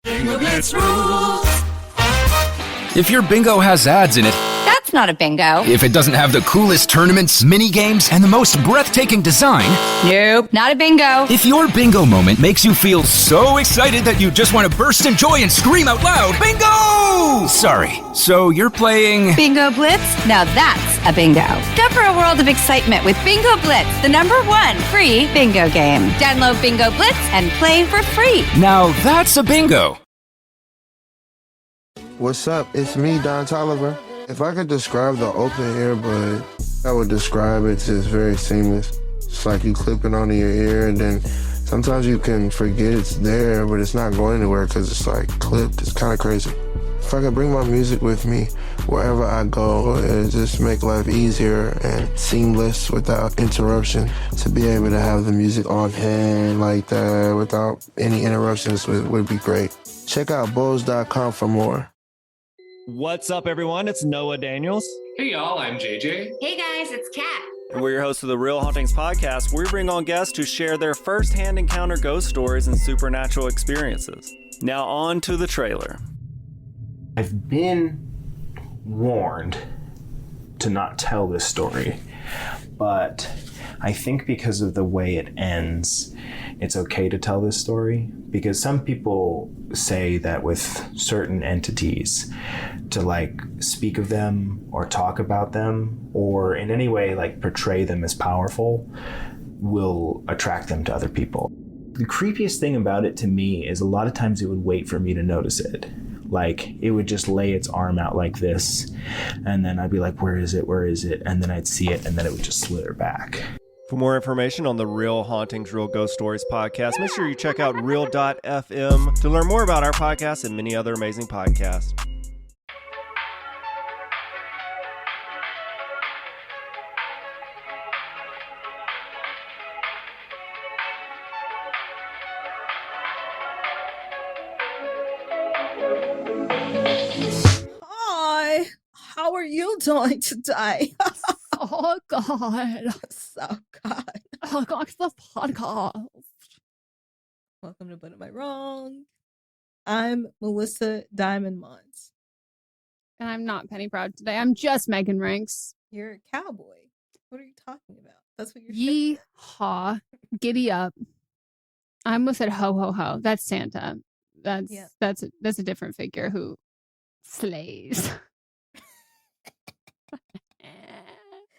Bingo Blitz rules. If your bingo has ads in it, That's not a bingo. if it doesn't have the coolest tournaments, mini games, and the most breathtaking design, Nope, not a bingo. if your bingo moment makes you feel so excited that you just want to burst in joy and scream out loud, bingo! Sorry, so you're playing... Bingo Blitz? Now that's a bingo. Discover a world of excitement with Bingo Blitz, the #1 free bingo game. Download Bingo Blitz and play for free. Now that's a bingo. What's up? It's me, Don Tolliver. If I could describe the open earbud, I would describe it as very seamless. It's like you clip it onto your ear, and then sometimes you can forget it's there, but it's not going anywhere because it's like clipped. It's kind of crazy. If I could bring my music with me wherever I go, it just make life easier and seamless without interruption. To be able to have the music on hand like that without any interruptions would be great. Check out Bose.com for more. What's up, everyone? It's Noah Daniels. Hey y'all, I'm JJ. Hey guys, it's Kat. And we're your hosts of the Real Hauntings podcast, where we bring on guests to share their first-hand encounter ghost stories and supernatural experiences. Now on to the trailer. I've been warned to not tell this story, but I think because of the way it ends, it's okay to tell this story, because some people say that with certain entities, to like speak of them or talk about them or in any way like portray them as powerful will attract them to other people. The creepiest thing about it to me is a lot of times it would wait for me to notice it. Like it would just lay its arm out like this, and then I'd be like, where is it? Where is it? And then I'd see it, and then it would just slither back. For more information on the Real Hauntings, Real Ghost Stories podcast, make sure you check out real.fm to learn more about our podcast and many other amazing podcasts. Hi, how are you doing today? Oh God. So good. Welcome to the podcast. Welcome to But Am I Wrong? I'm Melisa Diamond Mons. And I'm not Penny Proud today. I'm just Megan Ranks. You're a cowboy. What are you talking about? That's what you're Yeehaw. Giddy up. I almost said ho ho ho. That's Santa. That's a different figure who slays.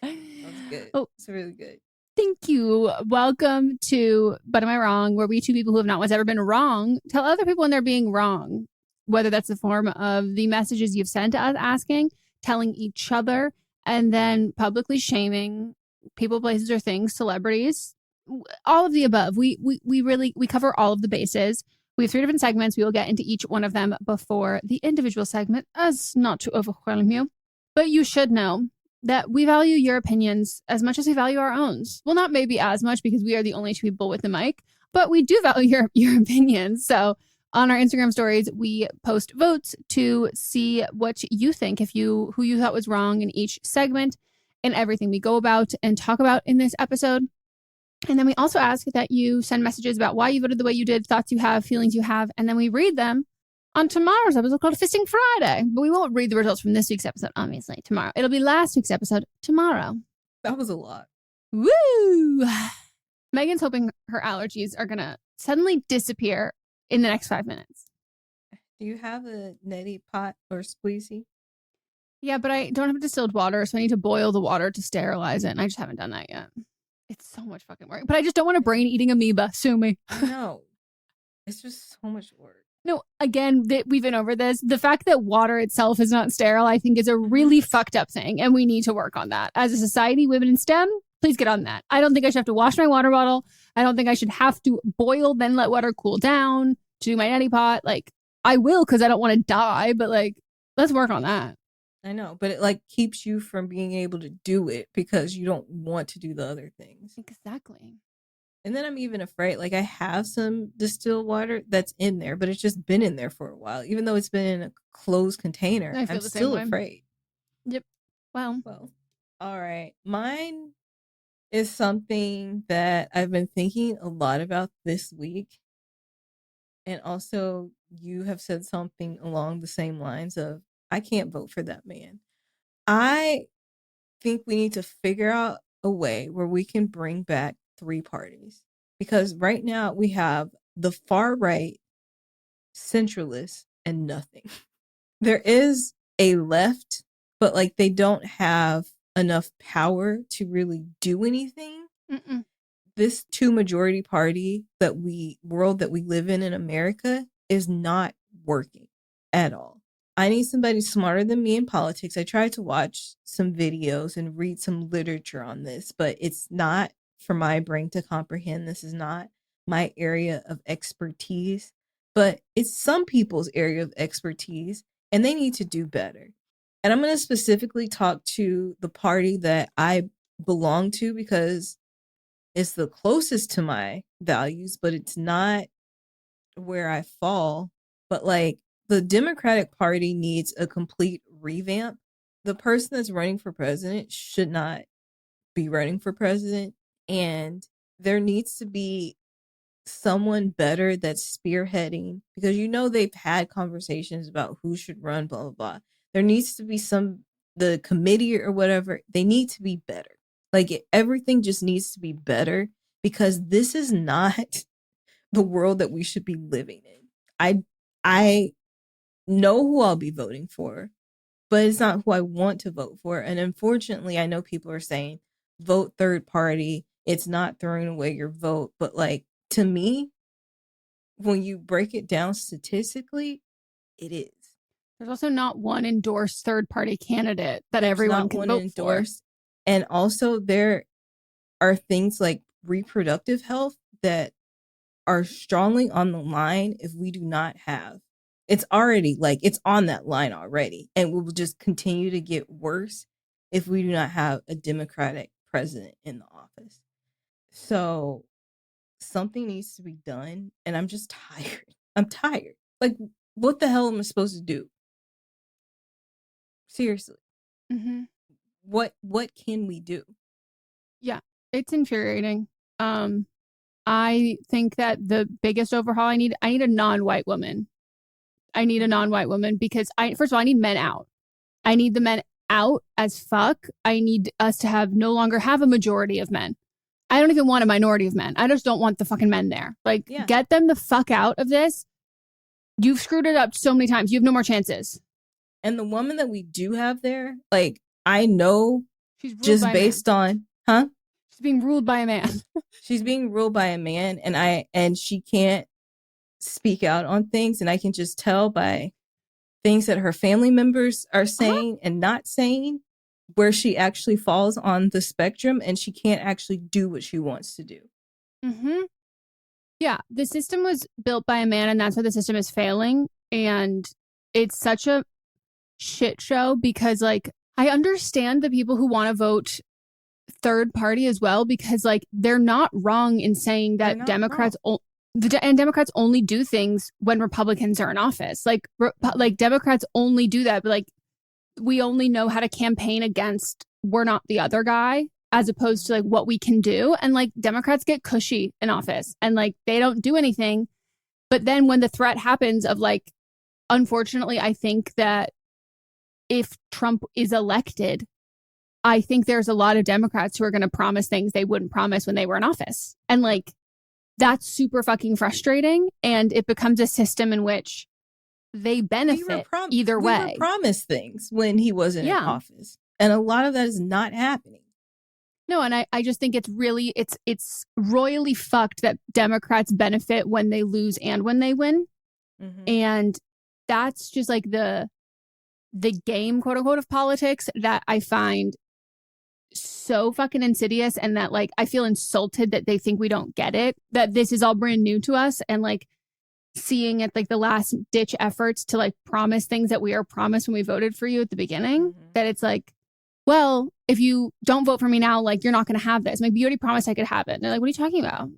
That's good. Oh, it's really good. Thank you. Welcome to But Am I Wrong, where we two people who have not once ever been wrong tell other people when they're being wrong, whether that's the form of the messages you've sent to us asking, telling each other, and then publicly shaming people, places, or things, celebrities, all of the above. We cover all of the bases. We have 3 different segments. We will get into each one of them before the individual segment, as not to overwhelm you. But you should know that we value your opinions as much as we value our own. Well, not maybe as much because we are the only 2 people with the mic, but we do value your opinions. So on our Instagram stories, we post votes to see what you think, who you thought was wrong in each segment and everything we go about and talk about in this episode. And then we also ask that you send messages about why you voted the way you did, thoughts you have, feelings you have, and then we read them on tomorrow's episode called Fisting Friday. But we won't read the results from this week's episode, obviously, tomorrow. It'll be last week's episode tomorrow. That was a lot. Woo! Megan's hoping her allergies are going to suddenly disappear in the next 5 minutes. Do you have a neti pot or squeezy? Yeah, but I don't have distilled water, so I need to boil the water to sterilize it, and I just haven't done that yet. It's so much fucking work. But I just don't want a brain-eating amoeba. Sue me. No. It's just so much work. No, again, we've been over this. The fact that water itself is not sterile, I think, is a really fucked up thing, and we need to work on that. As a society, women in STEM, please get on that. I don't think I should have to wash my water bottle. I don't think I should have to boil, then let water cool down to do my neti pot. Like, I will because I don't want to die, but, like, let's work on that. I know, but it, like, keeps you from being able to do it because you don't want to do the other things. Exactly. And then I'm even afraid, like I have some distilled water that's in there, but it's just been in there for a while. Even though it's been in a closed container, I'm still afraid. Yep. Well, all right. Mine is something that I've been thinking a lot about this week. And also, you have said something along the same lines of, I can't vote for that man. I think we need to figure out a way where we can bring back three parties. Because right now we have the far right, centralists, and nothing. There is a left, but like they don't have enough power to really do anything. Mm-mm. This two majority party world that we live in America is not working at all. I need somebody smarter than me in politics. I tried to watch some videos and read some literature on this, but it's not for my brain to comprehend. This is not my area of expertise, but it's some people's area of expertise, and they need to do better. And I'm going to specifically talk to the party that I belong to because it's the closest to my values, but it's not where I fall. But like the Democratic Party needs a complete revamp. The person that's running for president should not be running for president. And there needs to be someone better that's spearheading, because they've had conversations about who should run, blah, blah, blah. There needs to be the committee or whatever, they need to be better. Like everything just needs to be better, because this is not the world that we should be living in. I know who I'll be voting for, but it's not who I want to vote for. And unfortunately, I know people are saying vote third party. It's not throwing away your vote. But like, to me, when you break it down statistically, it is. There's also not one endorsed third party candidate that everyone can vote for. And also there are things like reproductive health that are strongly on the line if we do not have. It's already it's on that line already, and will just continue to get worse if we do not have a Democratic president in the office. So something needs to be done, and I'm just tired. I'm tired. Like, what the hell am I supposed to do? Seriously. Mm-hmm. What can we do? Yeah, it's infuriating. I think that the biggest overhaul I need a non-white woman. I need a non-white woman because first of all, I need men out. I need the men out as fuck. I need us to no longer have a majority of men. I don't even want a minority of men. I just don't want the fucking men there. Get them the fuck out of this. You've screwed it up so many times. You have no more chances. And the woman that we do have there, I know she's ruled just by based on, she's being ruled by a man. She's being ruled by a man, and she can't speak out on things, and I can just tell by things that her family members are saying and not saying where she actually falls on the spectrum, and she can't actually do what she wants to do. Mm-hmm. Yeah, the system was built by a man, and that's why the system is failing. And it's such a shit show because, I understand the people who want to vote third party as well, because, they're not wrong in saying that Democrats Democrats only do things when Republicans are in office. Democrats only do that, but we only know how to campaign against we're not the other guy, as opposed to what we can do. And Democrats get cushy in office and they don't do anything. But then when the threat happens of unfortunately, I think that if Trump is elected, I think there's a lot of Democrats who are going to promise things they wouldn't promise when they were in office. And that's super fucking frustrating. And it becomes a system in which they benefit either way. We were promised things when he wasn't in office. And a lot of that is not happening. No, and I just think it's really, it's royally fucked that Democrats benefit when they lose and when they win. Mm-hmm. And that's just the game, quote unquote, of politics that I find so fucking insidious, and that I feel insulted that they think we don't get it, that this is all brand new to us, and seeing it the last ditch efforts to promise things that we are promised when we voted for you at the beginning, mm-hmm. that it's well, if you don't vote for me now, you're not going to have this. You already promised I could have it. And they're what are you talking about?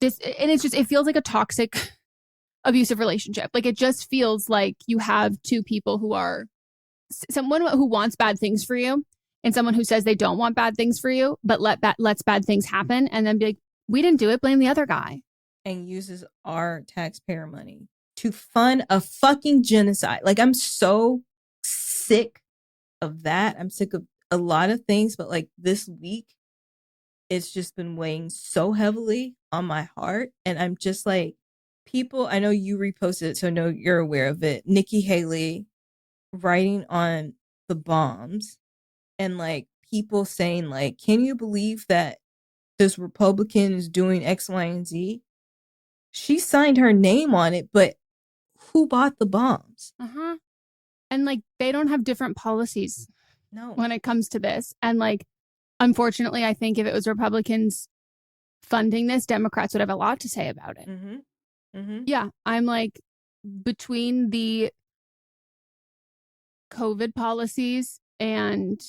This, and it's just, it feels like a toxic abusive relationship. It just feels like you have two people who are someone who wants bad things for you and someone who says they don't want bad things for you, but lets bad things happen and then be we didn't do it, blame the other guy. and uses our taxpayer money to fund a fucking genocide. Like, I'm so sick of that. I'm sick of a lot of things, but like this week, it's just been weighing so heavily on my heart. And I'm just like, people, I know you reposted it, so I know you're aware of it. Nikki Haley writing on the bombs and like people saying like, can you believe that this Republican is doing X, Y, and Z? She signed her name on it, but who bought the bombs? Uh-huh. And like, they don't have different policies when it comes to this. And like, unfortunately, I think if it was Republicans funding this, Democrats would have a lot to say about it. Yeah, I'm like, between the COVID policies and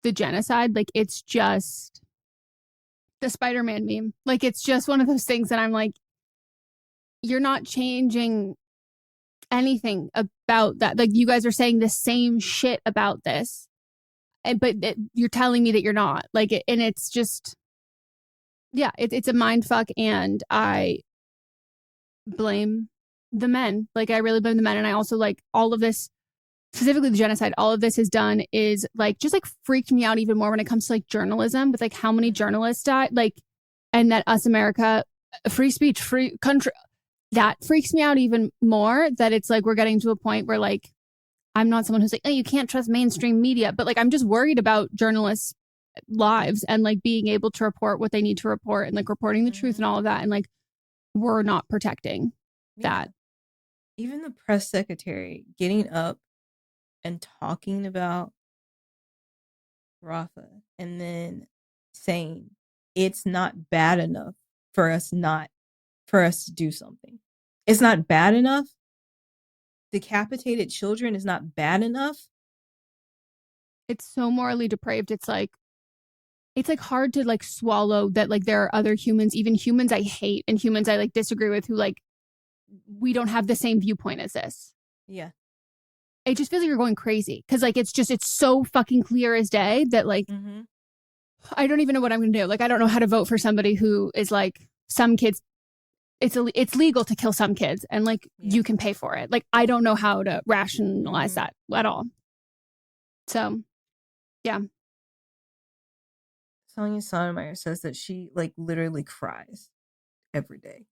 the genocide, like, it's just the Spider-Man meme. Like, it's just one of those things that I'm like, you're not changing anything about that. Like, you guys are saying the same shit about this, but you're telling me that you're not. Like, and it's just, yeah, it's a mind fuck, and I blame the men. Like, I really blame the men, and I also like all of this, specifically the genocide. All of this has done is like just like freaked me out even more when it comes to like journalism, with like how many journalists died, like, and that us America, free speech, free country. That freaks me out even more, that it's like we're getting to a point where like, I'm not someone who's like, oh, you can't trust mainstream media, but like, I'm just worried about journalists' lives and like being able to report what they need to report and like reporting the truth and all of that. And like, we're not protecting that. Even the press secretary getting up and talking about Rafa and then saying it's not bad enough for us to do something. It's not bad enough. Decapitated children is not bad enough. It's so morally depraved. It's like hard to like swallow that like there are other humans, even humans I hate and humans I like disagree with, who like, we don't have the same viewpoint as this. Yeah. It just feels like you're going crazy. Cause like, it's so fucking clear as day that like, I don't even know what I'm going to do. Like, I don't know how to vote for somebody who is like, some kids, it's legal to kill some kids and like, you can pay for it. Like, I don't know how to rationalize that at all. So, yeah. Sonia Sotomayor says that she like literally cries every day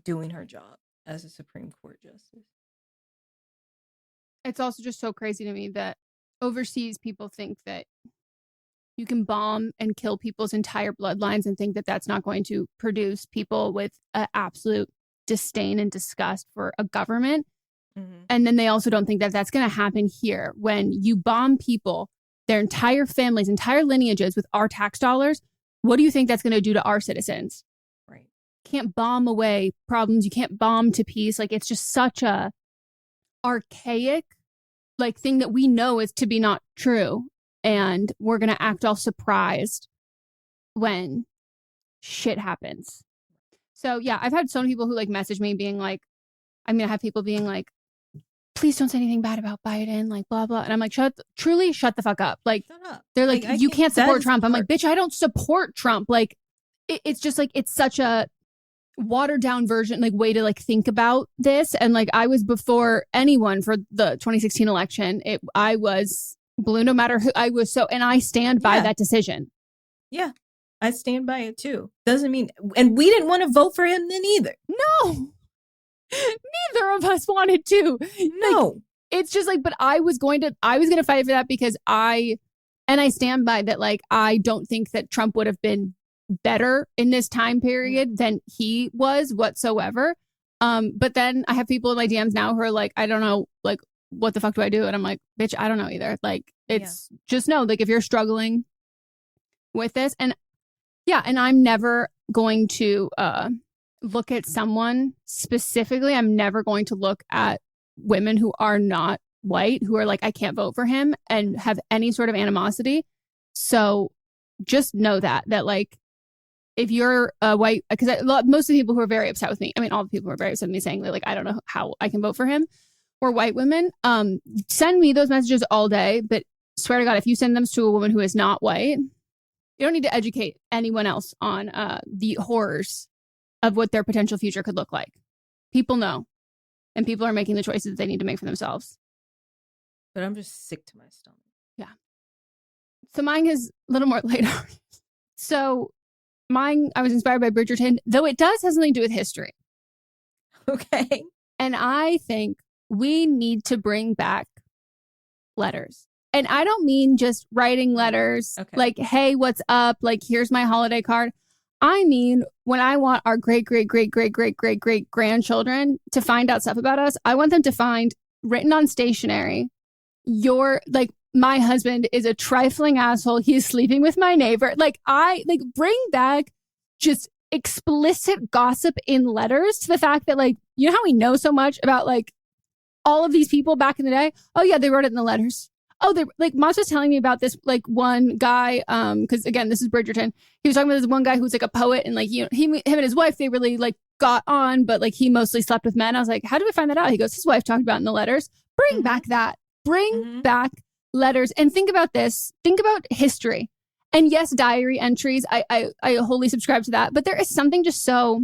doing her job as a Supreme Court justice. It's also just so crazy to me that overseas people think that you can bomb and kill people's entire bloodlines and think that that's not going to produce people with an absolute disdain and disgust for a government. And then they also don't think that that's going to happen here when you bomb people, their entire families, entire lineages with our tax dollars. What do you think that's going to do to our citizens? Right. Can't bomb away problems. You can't bomb to peace. Like, it's just such a archaic like thing that we know is to be not true. And we're going to act all surprised when shit happens. So yeah, I've had so many people who like message me being like, I have people being like, please don't say anything bad about Biden, like blah, blah. And I'm like, truly shut the fuck up. Like, shut up. They're like you can't support Trump. I'm like, bitch, I don't support Trump. Like, it's just like, it's such a watered down version, like way to like think about this. And like, I was before anyone for the 2016 election. I was blue no matter who I was. So, and I stand by that decision. Yeah, I stand by it too. Doesn't mean, and we didn't want to vote for him then either. No, neither of us wanted to. No, like, it's just like, but I was going to fight for that because I stand by that. Like, I don't think that Trump would have been better in this time period than he was whatsoever. But then I have people in my DMs now who are like, I don't know, like, what the fuck do I do? And I'm like, bitch, I don't know either. Like, it's just know, like, if you're struggling with this, and yeah, and I'm never going to look at someone specifically. I'm never going to look at women who are not white, who are like, I can't vote for him, and have any sort of animosity. So just know that like, if you're a white, because most of the people who are very upset with me, all the people who are very upset with me saying that, like, I don't know how I can vote for him, or white women, send me those messages all day. But swear to God, if you send them to a woman who is not white, you don't need to educate anyone else on the horrors of what their potential future could look like. People know. And people are making the choices that they need to make for themselves. But I'm just sick to my stomach. Yeah. So mine is a little more later. So mine, I was inspired by Bridgerton, though it does have something to do with history. Okay. And I think we need to bring back letters. And I don't mean just writing letters like, hey, what's up? Like, here's my holiday card. I mean, when I want our great grandchildren to find out stuff about us, I want them to find written on stationery, my husband is a trifling asshole. He's sleeping with my neighbor. Bring back just explicit gossip in letters to the fact that, like, you know how we know so much about, like, all of these people back in the day? Oh, yeah, they wrote it in the letters. Oh, they're like, Moss was telling me about this, like, one guy, because again, this is Bridgerton. He was talking about this one guy who's like a poet, and like, him and his wife, they really like got on, but like he mostly slept with men. I was like, how do we find that out? He goes, his wife talked about it in the letters. Bring back that. Bring back letters. And think about this. Think about history. And yes, diary entries. I wholly subscribe to that. But there is something just so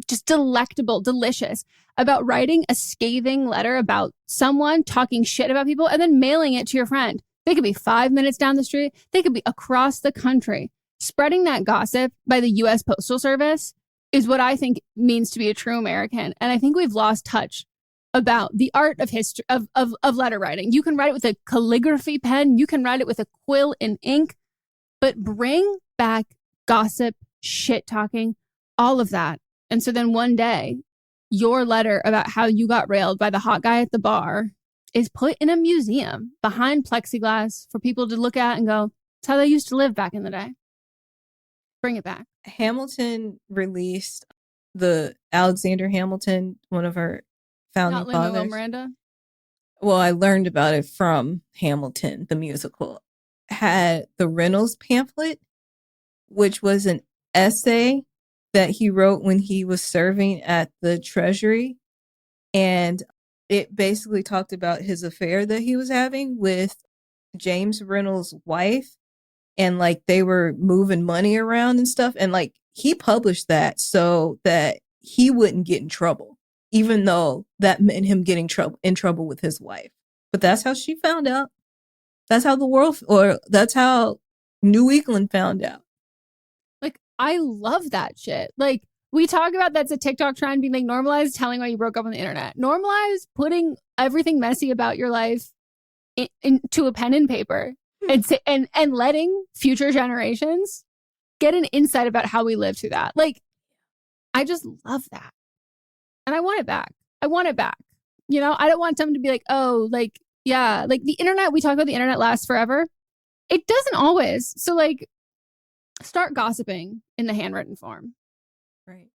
just delectable, delicious about writing a scathing letter about someone, talking shit about people, and then mailing it to your friend. They could be 5 minutes down the street. They could be across the country. Spreading that gossip by the U.S. Postal Service is what I think means to be a true American. And I think we've lost touch about the art of history of letter writing. You can write it with a calligraphy pen. You can write it with a quill and ink. But bring back gossip, shit talking, all of that. And so then one day, your letter about how you got railed by the hot guy at the bar is put in a museum behind plexiglass for people to look at and go, that's how they used to live back in the day. Bring it back. Hamilton released the Alexander Hamilton, one of our founding Not fathers. Lin-Manuel Miranda? Well, I learned about it from Hamilton, the musical. Had the Reynolds pamphlet, which was an essay that he wrote when he was serving at the Treasury. And it basically talked about his affair that he was having with James Reynolds' wife. And like they were moving money around and stuff. And like he published that so that he wouldn't get in trouble, even though that meant him getting in trouble with his wife. But that's how she found out. That's how that's how New England found out. Like, I love that shit. Like, we talk about that's a TikTok trend being like, normalize telling why you broke up on the internet. Normalize putting everything messy about your life into a pen and paper and letting future generations get an insight about how we live through that. Like, I just love that. And I want it back. I want it back. You know, I don't want someone to be like, oh, like, yeah, like the internet, we talk about the internet lasts forever. It doesn't always. So like, start gossiping in the handwritten form. Right.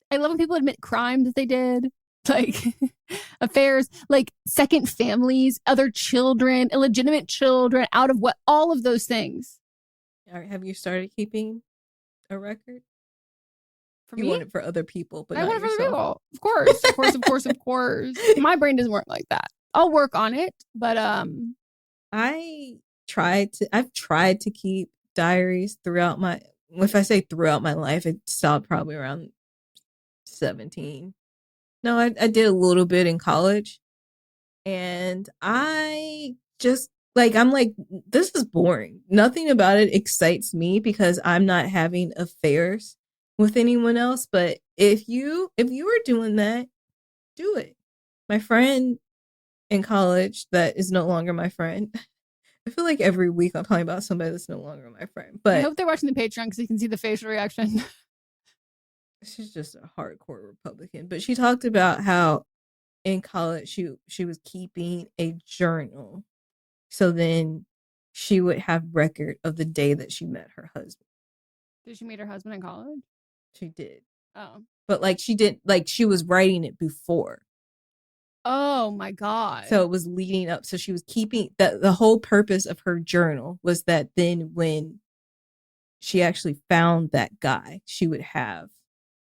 I love when people admit crime that they did, like affairs, like second families, other children, illegitimate children, out of what, all of those things. Have you started keeping a record? For you me? want it for other people, but I not want it for other yourself. people. Of course, of course, of course, of course. My brain doesn't work like that. I'll work on it, but I've tried to keep diaries throughout my, if I say throughout my life, it stopped probably around 17. No, I did a little bit in college, and I just like, I'm like, this is boring. Nothing about it excites me because I'm not having affairs with anyone else. But if you were doing that, do it. My friend in college that is no longer my friend. I feel like every week I'm talking about somebody that's no longer my friend. But I hope they're watching the Patreon because you can see the facial reaction. She's just a hardcore Republican. But she talked about how in college she was keeping a journal. So then she would have record of the day that she met her husband. Did she meet her husband in college? She did. Oh. But like she didn't, like she was writing it before. Oh my God. So it was leading up. So she was keeping the whole purpose of her journal was that then when she actually found that guy, she would have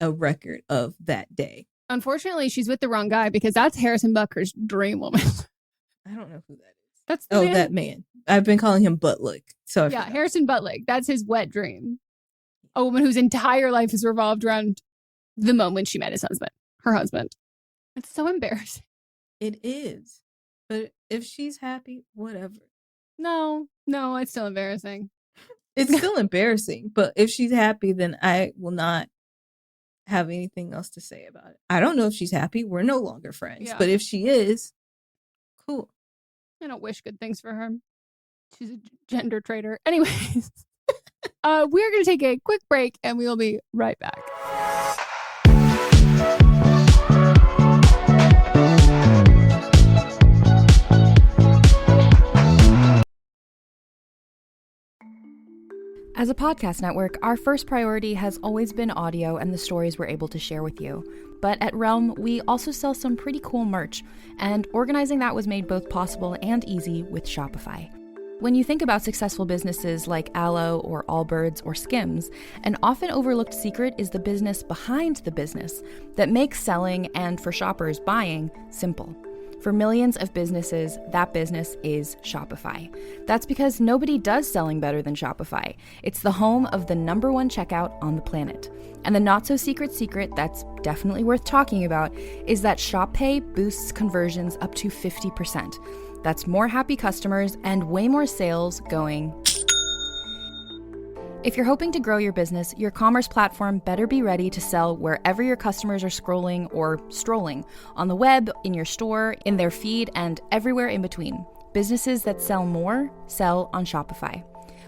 a record of that day. Unfortunately, she's with the wrong guy because that's Harrison Bucker's dream woman. I don't know who that is. That's the man. That man. I've been calling him Buttlick. So yeah, Harrison Buttlick. That's his wet dream. A woman whose entire life has revolved around the moment she met her husband. It's so embarrassing. It is. But if she's happy, whatever. No, it's still embarrassing. It's still embarrassing. But if she's happy, then I will not have anything else to say about it. I don't know if she's happy. We're no longer friends. Yeah. But if she is, cool. I don't wish good things for her. She's a gender traitor. Anyways, we're going to take a quick break and we will be right back. As a podcast network, our first priority has always been audio and the stories we're able to share with you. But at Realm, we also sell some pretty cool merch, and organizing that was made both possible and easy with Shopify. When you think about successful businesses like Aloe or Allbirds or Skims, an often overlooked secret is the business behind the business that makes selling and, for shoppers, buying simple. For millions of businesses, that business is Shopify. That's because nobody does selling better than Shopify. It's the home of the #1 checkout on the planet. And the not-so-secret secret that's definitely worth talking about is that Shop Pay boosts conversions up to 50%. That's more happy customers and way more sales going. If you're hoping to grow your business, your commerce platform better be ready to sell wherever your customers are scrolling or strolling, on the web, in your store, in their feed, and everywhere in between. Businesses that sell more, sell on Shopify.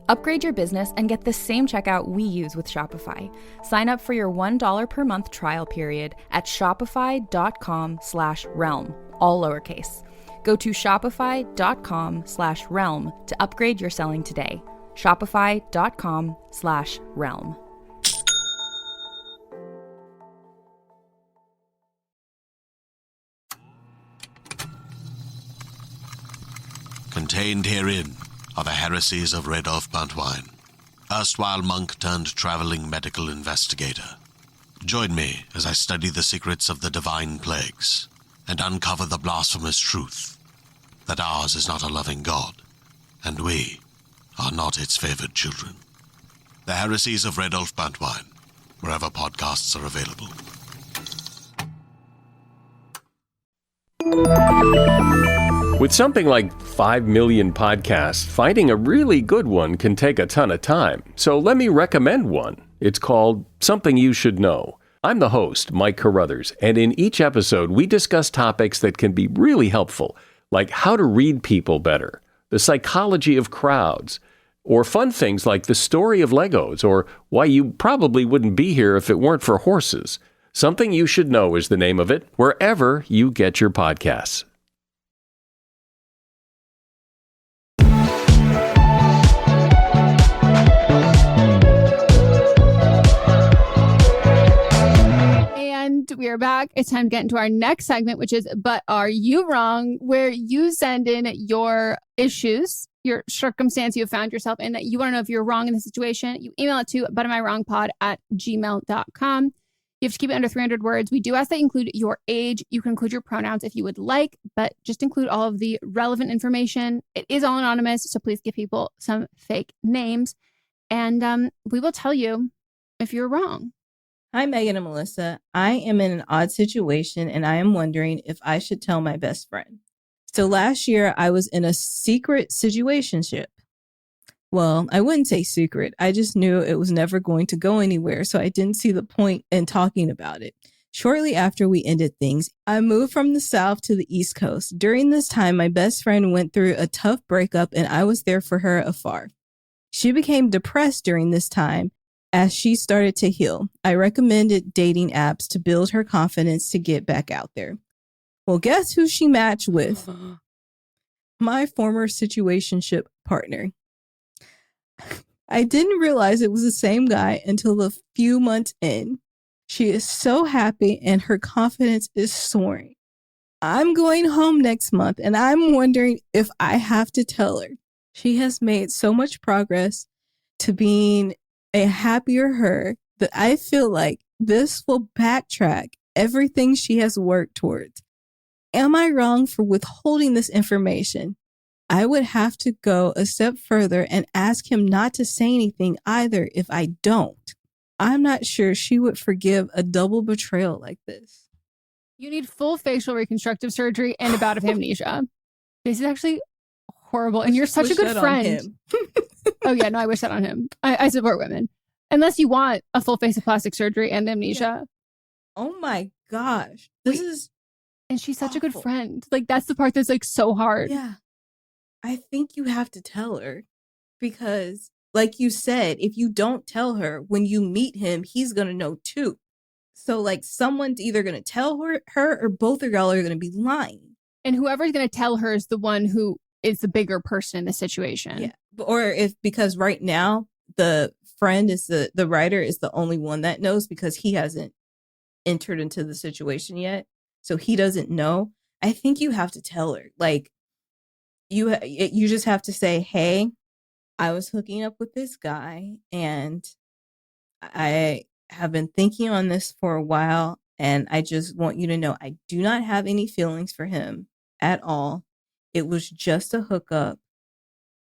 Upgrade your business and get the same checkout we use with Shopify. Sign up for your $1 per month trial period at shopify.com/realm, all lowercase. Go to shopify.com/realm to upgrade your selling today. Shopify.com/realm. Contained herein are the heresies of Radolf Buntwine, erstwhile monk turned traveling medical investigator. Join me as I study the secrets of the divine plagues and uncover the blasphemous truth that ours is not a loving God, and we are not its favored children. The heresies of Radolf Buntwine, wherever podcasts are available. With something like 5 million podcasts, finding a really good one can take a ton of time. So let me recommend one. It's called Something You Should Know. I'm the host, Mike Carruthers, and in each episode we discuss topics that can be really helpful, like how to read people better, the psychology of crowds, or fun things like the story of Legos, or why you probably wouldn't be here if it weren't for horses. Something You Should Know is the name of it, wherever you get your podcasts. And we are back. It's time to get into our next segment, which is But Are You Wrong?, where you send in your issues, your circumstance you have found yourself in that you want to know if you're wrong in the situation. You email it to butamiwrongpod@gmail.com. You have to keep it under 300 words. We do ask that you include your age. You can include your pronouns if you would like, but just include all of the relevant information. It is all anonymous, so please give people some fake names. And we will tell you if you're wrong. Hi, Meghan and Melissa. I am in an odd situation, and I am wondering if I should tell my best friend. So last year, I was in a secret situationship. Well, I wouldn't say secret. I just knew it was never going to go anywhere, so I didn't see the point in talking about it. Shortly after we ended things, I moved from the South to the East Coast. During this time, my best friend went through a tough breakup, and I was there for her afar. She became depressed during this time as she started to heal. I recommended dating apps to build her confidence to get back out there. Well, guess who she matched with? My former situationship partner. I didn't realize it was the same guy until a few months in. She is so happy and her confidence is soaring. I'm going home next month and I'm wondering if I have to tell her. She has made so much progress to being a happier her that I feel like this will backtrack everything she has worked towards. Am I wrong for withholding this information? I would have to go a step further and ask him not to say anything either if I don't. I'm not sure she would forgive a double betrayal like this. You need full facial reconstructive surgery and a bout of amnesia. This is actually horrible. And you're such a good friend. Oh, yeah. No, I wish that on him. I support women. Unless you want a full face of plastic surgery and amnesia. Yeah. Oh my gosh. This is. And she's such awful. a good friend. Like, that's the part that's like so hard. Yeah. I think you have to tell her because, like you said, if you don't tell her when you meet him, he's going to know too. So, like, someone's either going to tell her or both of y'all are going to be lying. And whoever's going to tell her is the one who is the bigger person in the situation. Yeah. Or because right now, the friend is the writer is the only one that knows because he hasn't entered into the situation yet. So he doesn't know. I think you have to tell her. Like, you just have to say, hey, I was hooking up with this guy and I have been thinking on this for a while. And I just want you to know I do not have any feelings for him at all. It was just a hookup.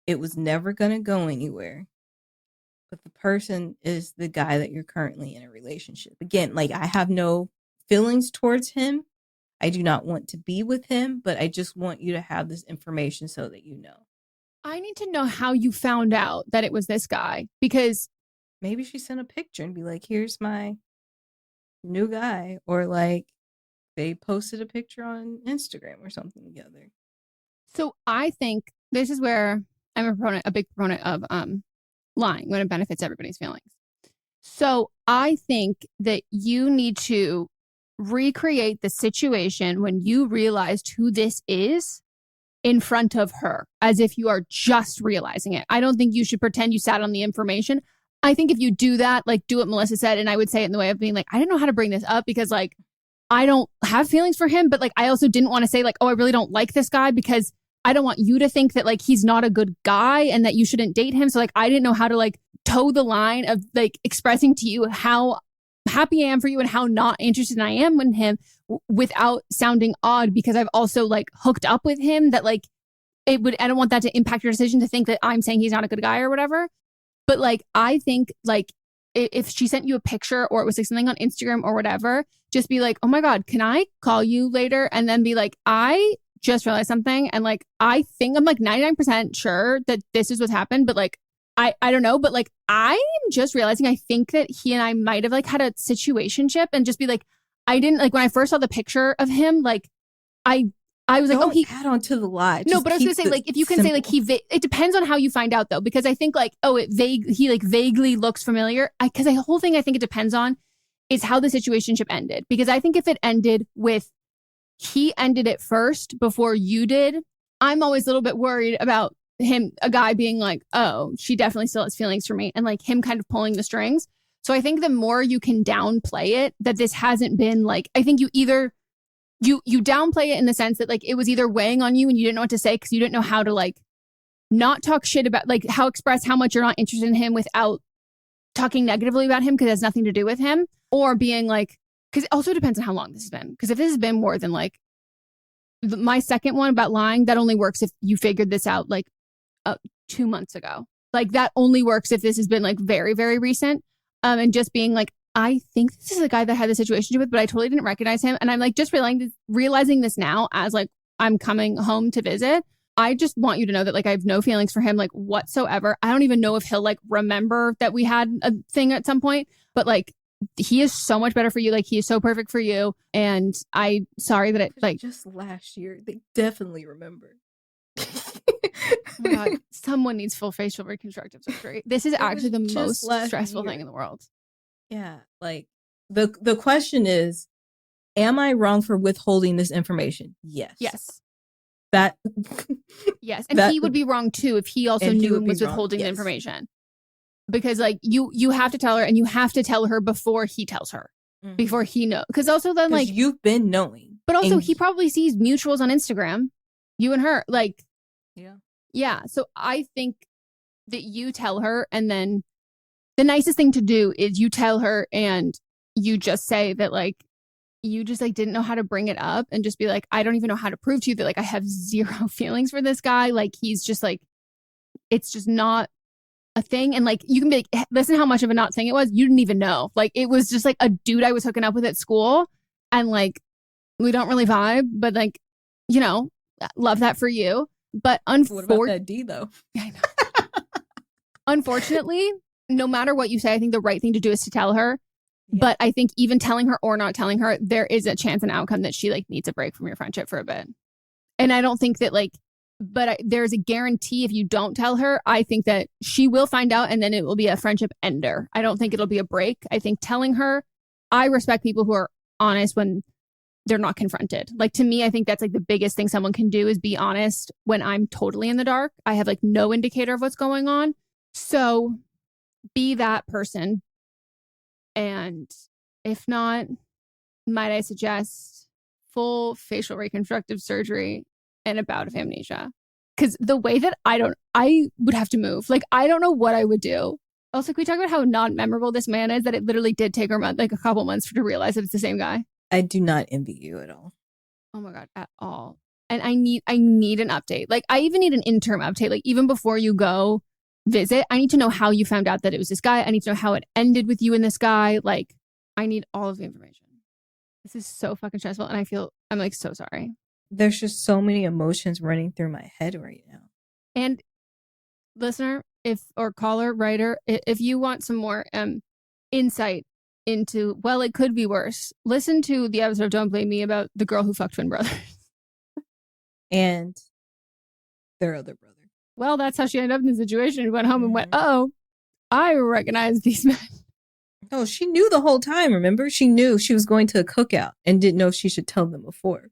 It was never going to go anywhere. But the person is the guy that you're currently in a relationship. Again, like, I have no feelings towards him. I do not want to be with him, but I just want you to have this information so that you know. I need to know how you found out that it was this guy, because maybe she sent a picture and be like, here's my new guy. Or like they posted a picture on Instagram or something together. So I think this is where I'm a big proponent of lying when it benefits everybody's feelings. So I think that you need to recreate the situation when you realized who this is in front of her, as if you are just realizing it. I don't think you should pretend you sat on the information. I think if you do that, like, do what Melissa said, and I would say it in the way of being like, I didn't know how to bring this up because, like, I don't have feelings for him, but, like, I also didn't want to say, like, oh, I really don't like this guy because I don't want you to think that, like, he's not a good guy and that you shouldn't date him. So, like, I didn't know how to, like, toe the line of, like, expressing to you how happy I am for you and how not interested I am in him without sounding odd, because I've also, like, hooked up with him, that, like, I don't want that to impact your decision to think that I'm saying he's not a good guy or whatever. But, like, I think, like, if she sent you a picture or it was like something on Instagram or whatever, just be like, oh my God, can I call you later? And then be like, I just realized something. And, like, I think I'm like 99% sure that this is what's happened, but, like, I don't know, but, like, I am just realizing I think that he and I might have, like, had a situationship, and just be like, I didn't, like, when I first saw the picture of him, like, I was like, don't add on to the lie. No, but I was gonna say, like, if you can say, like, it depends on how you find out, though, because I think, like, oh, he like vaguely looks familiar. Because the whole thing I think it depends on is how the situationship ended. Because I think if it ended with he ended it first before you did, I'm always a little bit worried about a guy being like, oh, she definitely still has feelings for me, and, like, him kind of pulling the strings. So I think the more you can downplay it, that this hasn't been, like, I think you either you downplay it in the sense that, like, it was either weighing on you and you didn't know what to say because you didn't know how to, like, not talk shit about, like, how express how much you're not interested in him without talking negatively about him because it has nothing to do with him, or being like, because it also depends on how long this has been. Because if this has been more than, like, my second one about lying, that only works if you figured this out, like, 2 months ago. Like, that only works if this has been, like, very, very recent. And just being like, I think this is the guy that I had the situation with, but I totally didn't recognize him. And I'm, like, just realizing this now as, like, I'm coming home to visit. I just want you to know that, like, I have no feelings for him, like, whatsoever. I don't even know if he'll, like, remember that we had a thing at some point, but, like, he is so much better for you. Like, he is so perfect for you. And I'm sorry that it, like, just last year, they definitely remember. Oh my God, someone needs full facial reconstructive surgery. This is actually the most stressful thing in the world. Yeah, like, the question is, am I wrong for withholding this information? Yes. That yes, and he would be wrong too if he also knew and was withholding the information. Because, like, you have to tell her, and you have to tell her before he tells her, before he knows. Because also then, like, you've been knowing, but also he probably sees mutuals on Instagram, you and her, like. Yeah. So I think that you tell her, and then the nicest thing to do is you tell her and you just say that, like, you just, like, didn't know how to bring it up, and just be like, I don't even know how to prove to you that, like, I have zero feelings for this guy. Like, he's just, like, it's just not a thing. And like, you can be like, "Hey, listen how much of a not thing it was." You didn't even know. Like, it was just like a dude I was hooking up with at school. And like, we don't really vibe, but like, you know, love that for you. But What about that D though? I know. Unfortunately, no matter what you say, I think the right thing to do is to tell her. Yeah. But I think even telling her or not telling her, there is a chance and outcome that she like needs a break from your friendship for a bit. And I don't think that like, but there's a guarantee if you don't tell her, I think that she will find out and then it will be a friendship ender. I don't think it'll be a break. I think telling her, I respect people who are honest when they're not confronted. Like, to me, I think that's like the biggest thing someone can do is be honest when I'm totally in the dark. I have like no indicator of what's going on. So be that person. And if not, might I suggest full facial reconstructive surgery and a bout of amnesia? Because the way that I would have to move. Like, I don't know what I would do. Also, can we talk about how non-memorable this man is, that it literally did take her like a couple months to realize that it's the same guy? I do not envy you at all. Oh my God, at all. And I need an update. Like, I even need an interim update. Like, even before you go visit, I need to know how you found out that it was this guy. I need to know how it ended with you and this guy. Like, I need all of the information. This is so fucking stressful. And I'm like so sorry. There's just so many emotions running through my head right now. And listener, or caller, writer, if you want some more insight into, well, it could be worse, listen to the episode of Don't Blame Me about the girl who fucked twin brothers. And their other brother. Well, that's how she ended up in the situation. She went home and went, "Oh, I recognize these men." No, she knew the whole time, remember? She knew she was going to a cookout and didn't know if she should tell them before.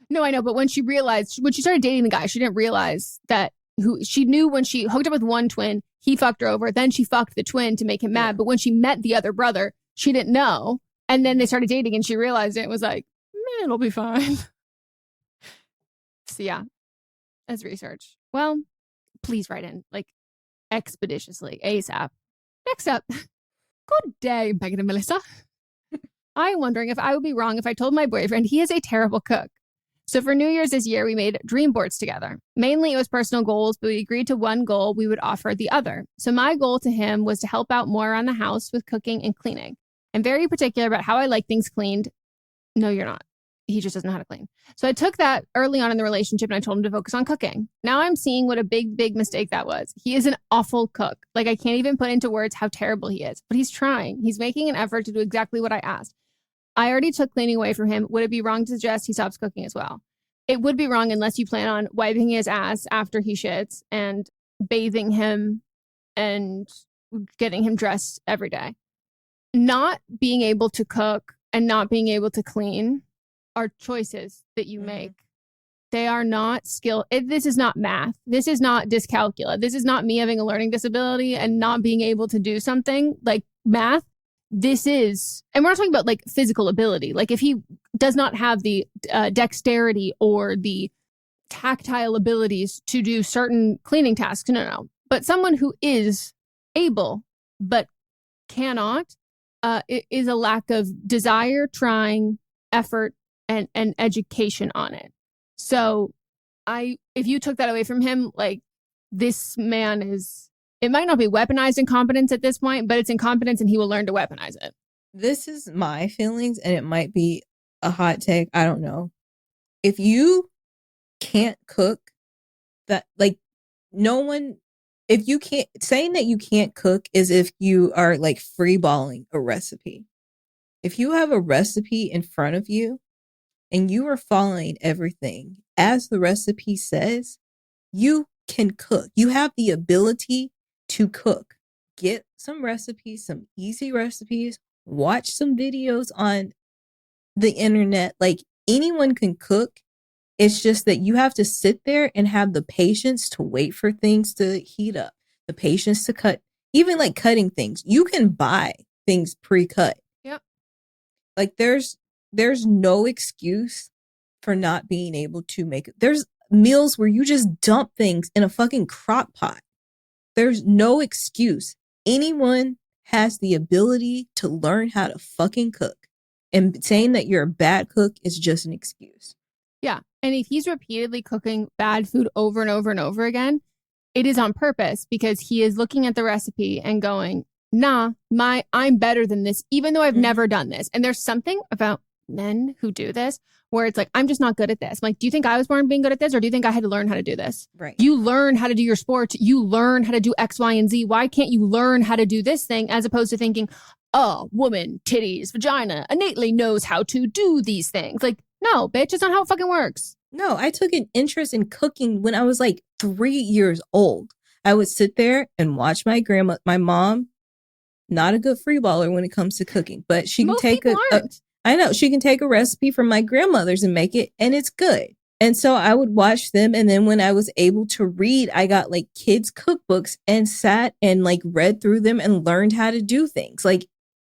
No, I know. But when she started dating the guy, she didn't realize that she knew when she hooked up with one twin, he fucked her over. Then she fucked the twin to make him mad. But when she met the other brother, she didn't know. And then they started dating and she realized it and was like, "Man, it'll be fine." So yeah, as research. Well, please write in, like, expeditiously, ASAP. Next up. Good day, Meghan and Melisa. I'm wondering if I would be wrong if I told my boyfriend he is a terrible cook. So for New Year's this year, we made dream boards together. Mainly it was personal goals, but we agreed to one goal we would offer the other. So my goal to him was to help out more around the house with cooking and cleaning. I'm very particular about how I like things cleaned. No, you're not. He just doesn't know how to clean. So I took that early on in the relationship and I told him to focus on cooking. Now I'm seeing what a big, big mistake that was. He is an awful cook. Like, I can't even put into words how terrible he is, but he's trying. He's making an effort to do exactly what I asked. I already took cleaning away from him. Would it be wrong to suggest he stops cooking as well? It would be wrong unless you plan on wiping his ass after he shits and bathing him and getting him dressed every day. Not being able to cook and not being able to clean are choices that you make. They are not skill. This is not math. This is not dyscalculia. This is not me having a learning disability and not being able to do something like math. This is, and we're not talking about like physical ability. Like, if he does not have the dexterity or the tactile abilities to do certain cleaning tasks, no. But someone who is able but cannot, it is a lack of desire, trying, effort, and education on it. So if you took that away from him, like, this man it might not be weaponized incompetence at this point, but it's incompetence and he will learn to weaponize it. This is my feelings and it might be a hot take. I don't know. If you can't cook, that, like, if you can't, saying that you can't cook is if you are like freeballing a recipe. If you have a recipe in front of you and you are following everything as the recipe says, you can cook. You have the ability to cook. Get some recipes, some easy recipes, watch some videos on the internet. Like, anyone can cook. It's just that you have to sit there and have the patience to wait for things to heat up, the patience to cut, even like cutting things. You can buy things pre-cut. Yep. Like, there's no excuse for not being able to make it. There's meals where you just dump things in a fucking crock pot. There's no excuse. Anyone has the ability to learn how to fucking cook. And saying that you're a bad cook is just an excuse. Yeah. And if he's repeatedly cooking bad food over and over and over again, it is on purpose because he is looking at the recipe and going, nah, I'm better than this, even though I've never done this. And there's something about men who do this where it's like, I'm just not good at this. I'm like, do you think I was born being good at this? Or do you think I had to learn how to do this? Right. You learn how to do your sports. You learn how to do X, Y, and Z. Why can't you learn how to do this thing as opposed to thinking, oh, woman, titties, vagina, innately knows how to do ththese things. Like, no, bitch, it's not how it fucking works. No, I took an interest in cooking when I was like 3 years old. I would sit there and watch my mom, not a good freeballer when it comes to cooking, but she can take she can take a recipe from my grandmother's and make it, and it's good. And so I would watch them. And then when I was able to read, I got like kids' cookbooks and sat and like read through them and learned how to do things. Like,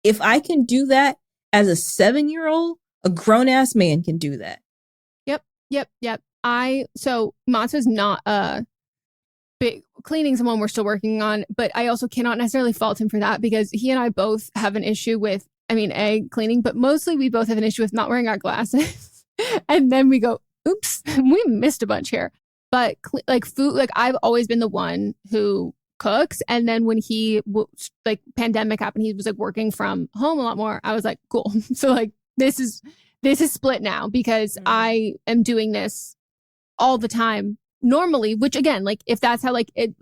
if I can do that as a 7-year-old, a grown ass man can do that. Yep. So Matsu's not big cleaning, someone we're still working on, but I also cannot necessarily fault him for that because he and I both have an issue with, cleaning, but mostly we both have an issue with not wearing our glasses. And then we go, oops, we missed a bunch here. But food, like I've always been the one who cooks. And then when pandemic happened, he was like working from home a lot more. I was like, cool. So like, this is split now because I am doing this all the time normally, which again, like if that's how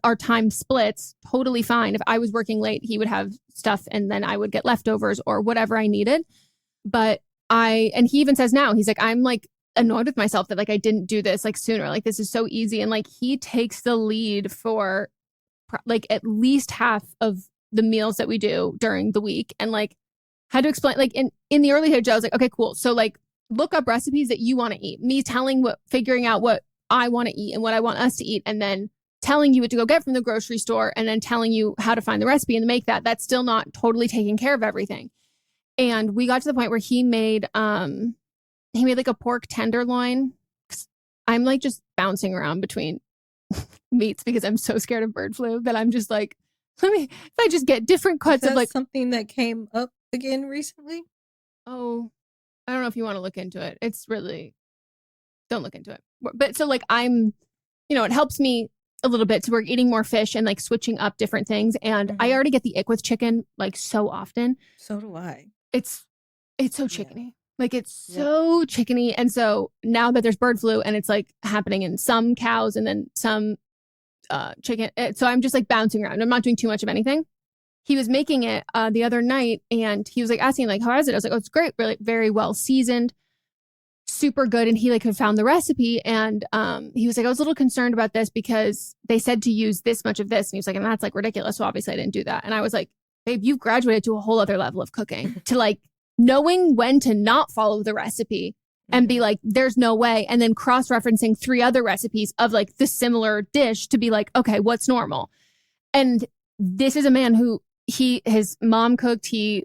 our time splits, totally fine. If I was working late, he would have stuff and then I would get leftovers or whatever I needed. But and he even says now, he's like, I'm like annoyed with myself that like I didn't do this like sooner. Like this is so easy. And like he takes the lead for like at least half of the meals that we do during the week. And like had to explain, like in the early stage, I was like, okay, cool. So like look up recipes that you want to eat. Me figuring out what I want to eat and what I want us to eat. And then telling you what to go get from the grocery store and then telling you how to find the recipe and make that. That's still not totally taking care of everything. And we got to the point where he made like a pork tenderloin. I'm like just bouncing around between meats because I'm so scared of bird flu that I'm just like, if I just get different cuts of like something that came up again recently. Oh, I don't know if you want to look into it. It's really, don't look into it. But so like it helps me a little bit. So we're eating more fish and like switching up different things. And I already get the ick with chicken like so often. So do I. It's so chickeny. Yeah. Like it's so chickeny. And so now that there's bird flu and it's like happening in some cows and then some chicken. So I'm just like bouncing around. I'm not doing too much of anything. He was making it the other night and he was like asking like, how is it? I was like, oh, it's great. Really very well seasoned, super good. And he like had found the recipe and he was like, I was a little concerned about this because they said to use this much of this. And he was like, and that's like ridiculous. So obviously I didn't do that. And I was like, babe, you've graduated to a whole other level of cooking to like knowing when to not follow the recipe and be like, there's no way. And then cross-referencing 3 other recipes of like the similar dish to be like, okay, what's normal? And this is a man who his mom cooked. They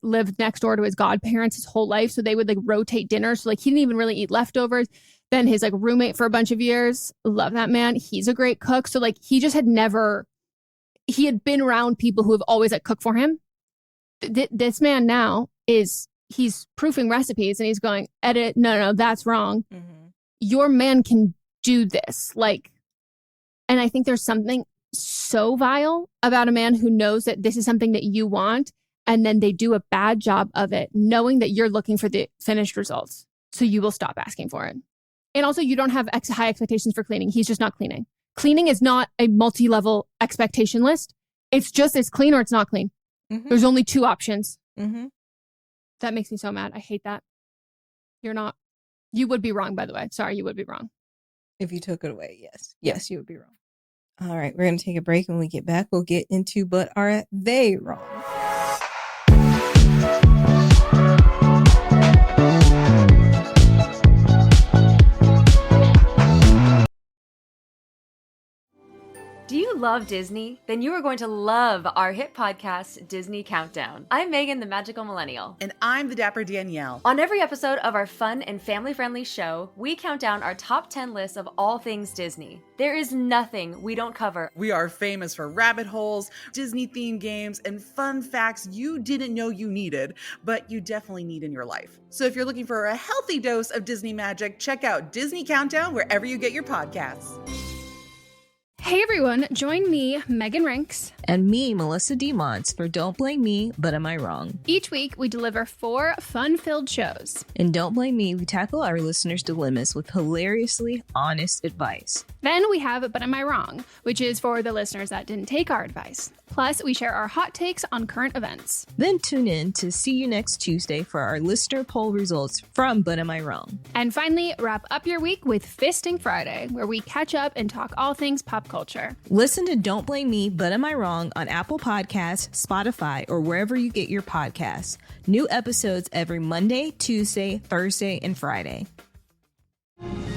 lived next door to his godparents his whole life. So they would like rotate dinners. So like he didn't even really eat leftovers. Then his like roommate for a bunch of years. Love that man. He's a great cook. So like he just he had been around people who have always like cooked for him. This man now he's proofing recipes and he's going, edit. No, that's wrong. Mm-hmm. Your man can do this. Like, and I think there's something so vile about a man who knows that this is something that you want and then they do a bad job of it, knowing that you're looking for the finished results. So you will stop asking for it. And also you don't have high expectations for cleaning. He's just not cleaning. Cleaning is not a multi-level expectation list. It's just it's clean or it's not clean. Mm-hmm. There's only 2 options. Mm-hmm. That makes me so mad. I hate that. You would be wrong, by the way. Sorry, you would be wrong. If you took it away, yes. Yes, you would be wrong. All right, we're going to take a break. When we get back, we'll get into But Are They Wrong? Do you love Disney? Then you are going to love our hit podcast, Disney Countdown. I'm Megan, the magical millennial. And I'm the dapper Danielle. On every episode of our fun and family-friendly show, we count down our top 10 lists of all things Disney. There is nothing we don't cover. We are famous for rabbit holes, Disney-themed games, and fun facts you didn't know you needed, but you definitely need in your life. So if you're looking for a healthy dose of Disney magic, check out Disney Countdown wherever you get your podcasts. Hey everyone, join me, Megan Rinks. And me, Melissa DeMonts, for Don't Blame Me, But Am I Wrong? Each week, we deliver 4 fun-filled shows. In Don't Blame Me, we tackle our listeners' dilemmas with hilariously honest advice. Then we have But Am I Wrong, which is for the listeners that didn't take our advice. Plus, we share our hot takes on current events. Then tune in to see you next Tuesday for our listener poll results from But Am I Wrong? And finally, wrap up your week with Fisting Friday, where we catch up and talk all things pop culture. Listen to Don't Blame Me, But Am I Wrong on Apple Podcasts, Spotify, or wherever you get your podcasts. New episodes every Monday, Tuesday, Thursday, and Friday.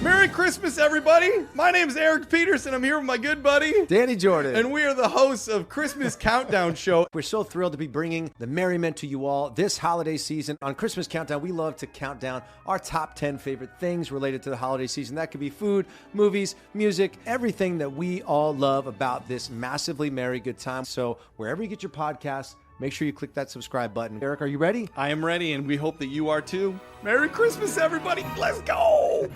Merry Christmas, everybody! My name is Eric Peterson. I'm here with my good buddy, Danny Jordan. And we are the hosts of Christmas Countdown Show. We're so thrilled to be bringing the merriment to you all this holiday season. On Christmas Countdown, we love to count down our top 10 favorite things related to the holiday season. That could be food, movies, music, everything that we all love about this massively merry good time. So wherever you get your podcasts, make sure you click that subscribe button. Eric, are you ready? I am ready, and we hope that you are too. Merry Christmas, everybody! Let's go!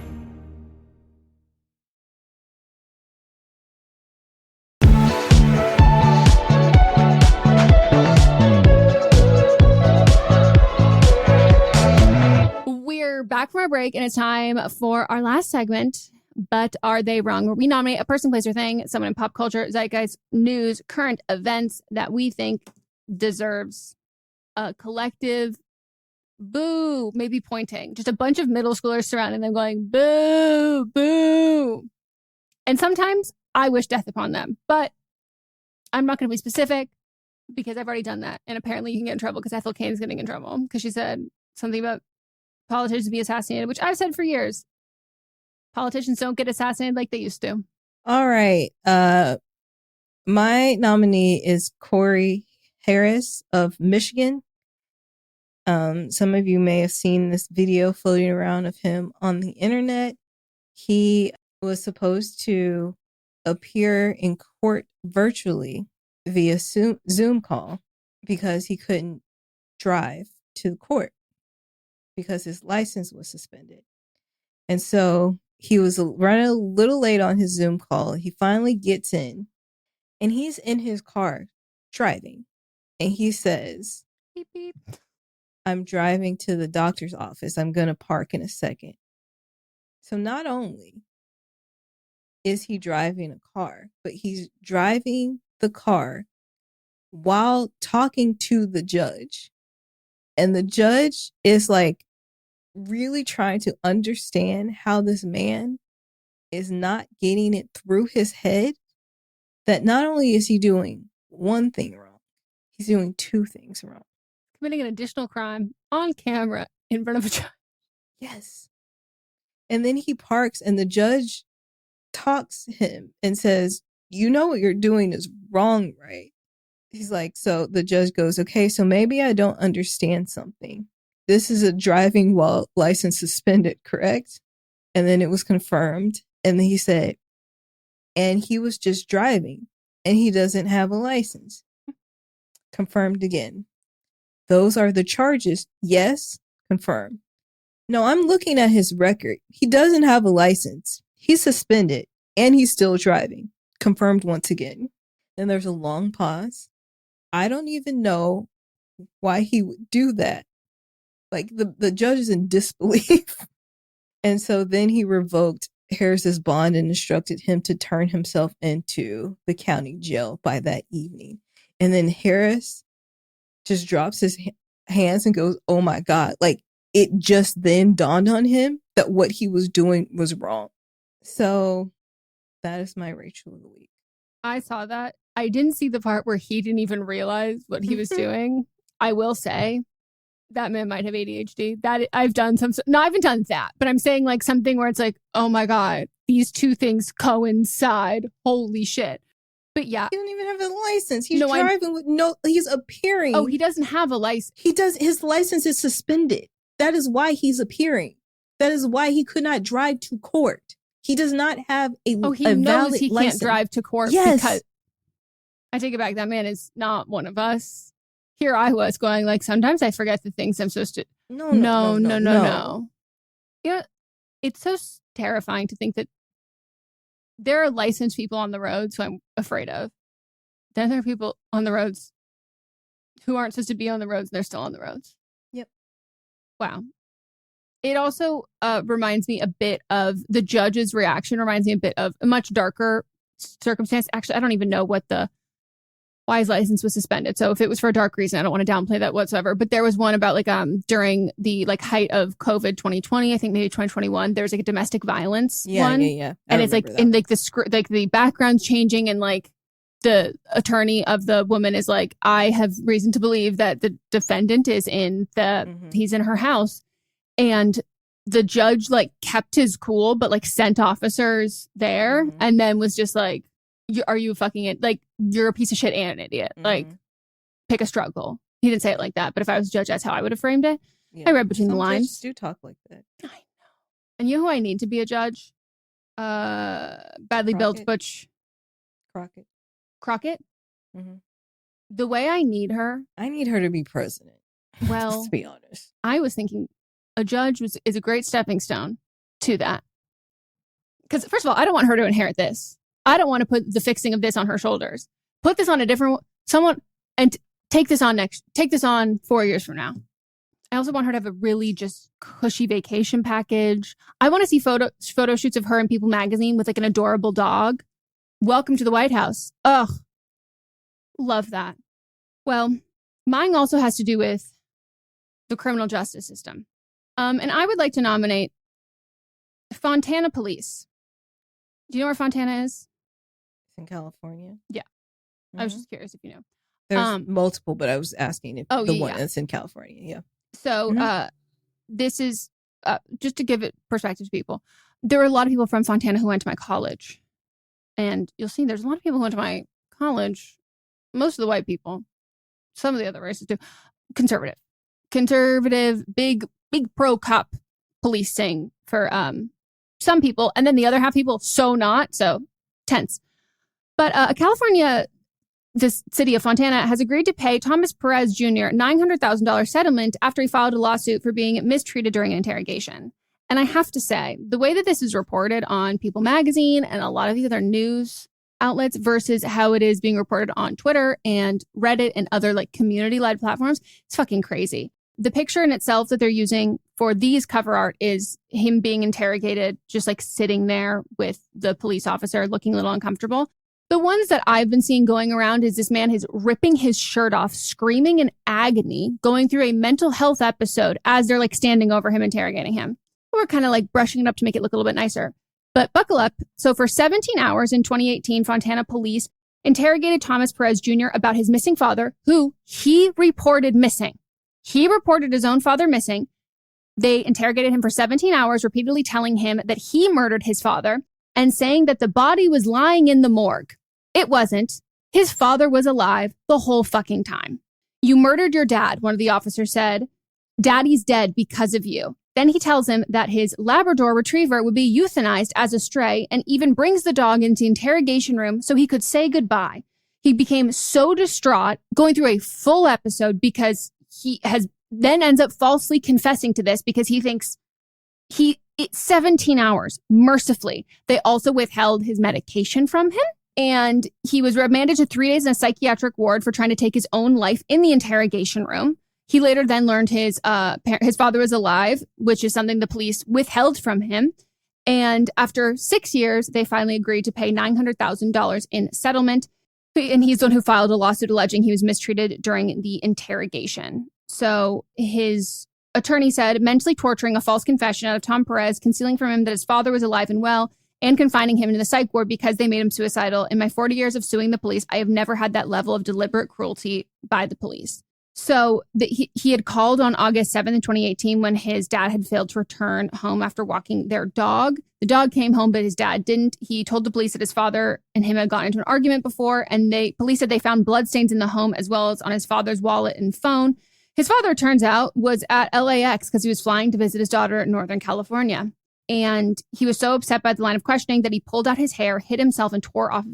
We're back from our break, and it's time for our last segment, But Are They Wrong? Where we nominate a person, place, or thing, someone in pop culture, zeitgeist, news, current events that we think deserves a collective boo, maybe pointing. Just a bunch of middle schoolers surrounding them going, boo, boo. And sometimes I wish death upon them, but I'm not going to be specific because I've already done that. And apparently you can get in trouble because Ethel Kane's getting in trouble because she said something about politicians be assassinated, which I've said for years. Politicians don't get assassinated like they used to. All right. My nominee is Corey Harris of Michigan. Some of you may have seen this video floating around of him on the internet. He was supposed to appear in court virtually via Zoom call because he couldn't drive to the court because his license was suspended. And so he was running a little late on his Zoom call. He finally gets in and he's in his car driving. And he says, beep, beep. I'm driving to the doctor's office. I'm going to park in a second. So not only is he driving a car, but he's driving the car while talking to the judge. And the judge is like really trying to understand how this man is not getting it through his head that not only is he doing one thing wrong, he's doing 2 things wrong. Committing an additional crime on camera in front of a judge. Yes. And then he parks and the judge talks to him and says, you know what you're doing is wrong, right? He's like, so the judge goes, okay, so maybe I don't understand something. This is a driving while license suspended, correct? And then it was confirmed. And then he said, and he was just driving and he doesn't have a license. Confirmed again. Those are the charges. Yes, confirmed. No, I'm looking at his record. He doesn't have a license. He's suspended and he's still driving. Confirmed once again. Then there's a long pause. I don't even know why he would do that. Like the judge is in disbelief. And so then he revoked Harris's bond and instructed him to turn himself into the county jail by that evening. And then Harris just drops his hands and goes, oh my God. Like it just then dawned on him that what he was doing was wrong. So that is my Rachel of the week. I saw that. I didn't see the part where he didn't even realize what he was doing. I will say that man might have ADHD. That I've done some, no, I haven't done that, but I'm saying like something where it's like, oh my God, these 2 things coincide. Holy shit. But yeah. He doesn't even have a license. He's driving with he's appearing. Oh, he doesn't have a license. His license is suspended. That is why he's appearing. That is why he could not drive to court. He does not have a he valid knows he license. Can't drive to court. Yes. Because I take it back. That man is not one of us. Here I was going like, sometimes I forget the things I'm supposed to. No. Yeah. It's so terrifying to think that there are licensed people on the roads who I'm afraid of. Then there are people on the roads who aren't supposed to be on the roads and they're still on the roads. Yep. Wow. It also reminds me a bit of the judge's reaction, reminds me a bit of a much darker circumstance. Actually, I don't even know why his license was suspended. So if it was for a dark reason, I don't want to downplay that whatsoever. But there was one about like during the like height of COVID 2020, I think maybe 2021, there's like a domestic violence one. Yeah. And it's like in like the background's changing and like the attorney of the woman is like, I have reason to believe that the defendant is he's in her house. And the judge like kept his cool, but like sent officers there and then was just like, are you fucking it? Like, you're a piece of shit and an idiot. Like, pick a struggle. He didn't say it like that, but if I was a judge, that's how I would have framed it. Yeah. I read between the lines. Judges do talk like that. I know. And you know who I need to be a judge? Badly built Butch Crockett. The way I need her to be president. Well, to be honest, I was thinking a judge is a great stepping stone to that. Because first of all, I don't want her to inherit this. I don't want to put the fixing of this on her shoulders. Put this on a different someone and take this on 4 years from now. I also want her to have a really just cushy vacation package. I want to see photo shoots of her in People magazine with like an adorable dog. Welcome to the White House. Ugh. Love that. Well, mine also has to do with the criminal justice system. And I would like to nominate Fontana Police. Do you know where Fontana is? It's in California. Yeah. I was just curious if you know. There's multiple, but I was asking if one that's in California. Yeah. So this is, just to give it perspective to people, there were a lot of people from Fontana who went to my college. And you'll see there's a lot of people who went to my college. Most of the white people. Some of the other races too. Conservative, big pro-cop policing for some people. And then the other half people, so not. So tense. But California, the city of Fontana, has agreed to pay Thomas Perez Jr. $900,000 settlement after he filed a lawsuit for being mistreated during an interrogation. And I have to say, the way that this is reported on People magazine and a lot of these other news outlets versus how it is being reported on Twitter and Reddit and other like community-led platforms, it's fucking crazy. The picture in itself that they're using for these cover art is him being interrogated, just like sitting there with the police officer looking a little uncomfortable. The ones that I've been seeing going around is this man is ripping his shirt off, screaming in agony, going through a mental health episode as they're like standing over him, interrogating him. We're kind of like brushing it up to make it look a little bit nicer. But buckle up. So for 17 hours in 2018, Fontana police interrogated Thomas Perez Jr. about his missing father, who he reported missing. He reported his own father missing. They interrogated him for 17 hours, repeatedly telling him that he murdered his father and saying that the body was lying in the morgue. It wasn't. His father was alive the whole fucking time. You murdered your dad, one of the officers said. Daddy's dead because of you. Then he tells him that his Labrador retriever would be euthanized as a stray and even brings the dog into the interrogation room so he could say goodbye. He became so distraught, going through a full episode because he has then ends up falsely confessing to this because he thinks it's 17 hours, mercifully. They also withheld his medication from him. And he was remanded to 3 days in a psychiatric ward for trying to take his own life in the interrogation room. He later then learned his father was alive, which is something the police withheld from him. And after 6 years, they finally agreed to pay $900,000 in settlement. And he's the one who filed a lawsuit alleging he was mistreated during the interrogation. So his attorney said mentally torturing a false confession out of Tom Perez, concealing from him that his father was alive and well, and confining him into the psych ward because they made him suicidal. In my 40 years of suing the police, I have never had that level of deliberate cruelty by the police. So he had called on August 7th in 2018 when his dad had failed to return home after walking their dog. The dog came home, but his dad didn't. He told the police that his father and him had gotten into an argument before, and police said they found bloodstains in the home as well as on his father's wallet and phone. His father, it turns out, was at LAX because he was flying to visit his daughter in Northern California. And he was so upset by the line of questioning that he pulled out his hair, hit himself, and tore off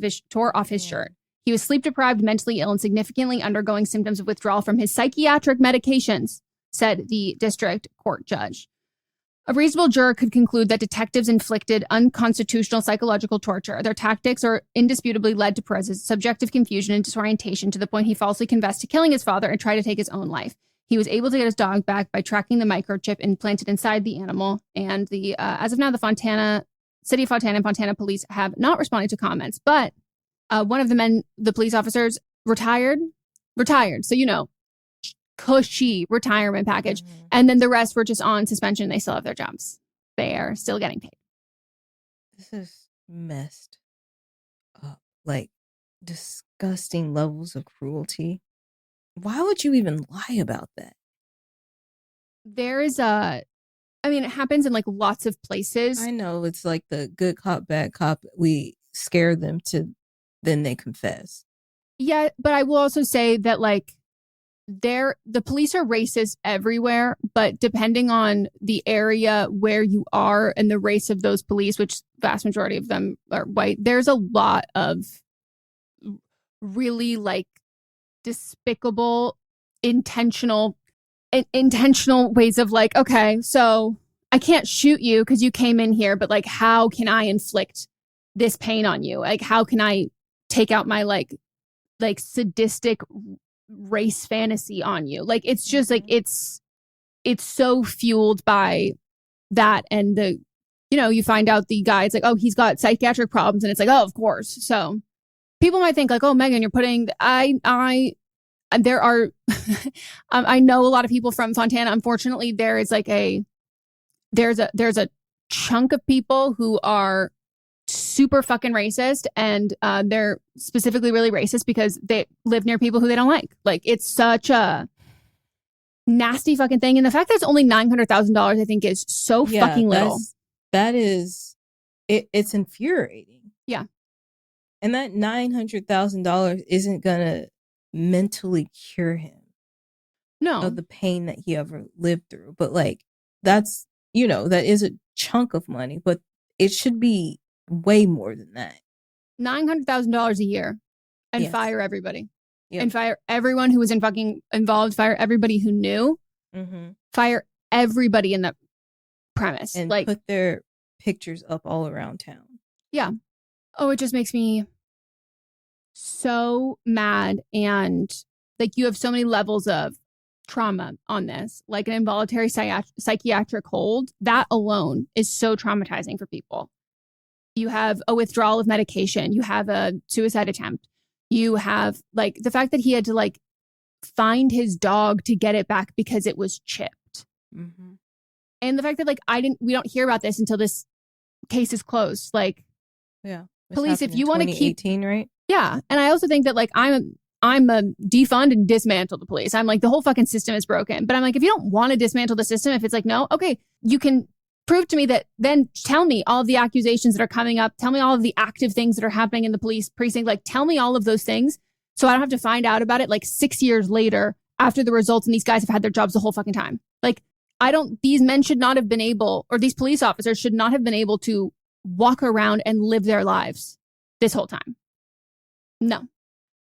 his shirt. He was sleep deprived, mentally ill, and significantly undergoing symptoms of withdrawal from his psychiatric medications, said the district court judge. A reasonable juror could conclude that detectives inflicted unconstitutional psychological torture. Their tactics are indisputably led to Perez's subjective confusion and disorientation to the point he falsely confessed to killing his father and tried to take his own life. He was able to get his dog back by tracking the microchip implanted inside the animal. And as of now, the City of Fontana and Fontana police have not responded to comments. But one of the police officers, retired. So, cushy retirement package. Mm-hmm. And then the rest were just on suspension. They still have their jobs. They are still getting paid. This is messed up. Like, disgusting levels of cruelty. Why would you even lie about that? It happens in like lots of places. I know it's like the good cop, bad cop. We scare them to then they confess. Yeah, but I will also say that like the police are racist everywhere, but depending on the area where you are and the race of those police, which vast majority of them are white, there's a lot of really like despicable, intentional ways of like, okay, so I can't shoot you because you came in here, but like, how can I inflict this pain on you? Like, how can I take out my like sadistic race fantasy on you? Like, it's just like, it's so fueled by that. And you find out the guy's like, oh, he's got psychiatric problems. And it's like, oh, of course. So people might think like, oh, Meghan, you're putting, there are, I know a lot of people from Fontana. Unfortunately, there is like there's a chunk of people who are super fucking racist, and they're specifically really racist because they live near people who they don't like. Like, it's such a nasty fucking thing. And the fact that it's only $900,000, I think, is so fucking little. It's infuriating. Yeah. And that $900,000 isn't gonna mentally cure him. No. Of the pain that he ever lived through. But like, that's, that is a chunk of money, but it should be way more than that. $900,000 a year, and Yes. fire everybody. Yep. And fire everyone who was involved, fire everybody who knew, fire everybody in the premise. And like, put their pictures up all around town. yeah. Oh, it just makes me so mad. And like, you have so many levels of trauma on this, like an involuntary psychiatric hold. That alone is so traumatizing for people. You have a withdrawal of medication. You have a suicide attempt. You have like the fact that he had to like find his dog to get it back because it was chipped. Mm-hmm. And the fact that like we don't hear about this until this case is closed. Like, yeah, police, if you want to keep, 2018, right? Yeah. And I also think that like I'm a defund and dismantle the police. I'm like, the whole fucking system is broken. But I'm like, if you don't want to dismantle the system, if it's like, no, okay, you can prove to me that, then tell me all of the accusations that are coming up. Tell me all of the active things that are happening in the police precinct. Like, tell me all of those things so I don't have to find out about it like 6 years later after the results and these guys have had their jobs the whole fucking time. Like, these men should not have been able, or these police officers should not have been able to walk around and live their lives this whole time. No.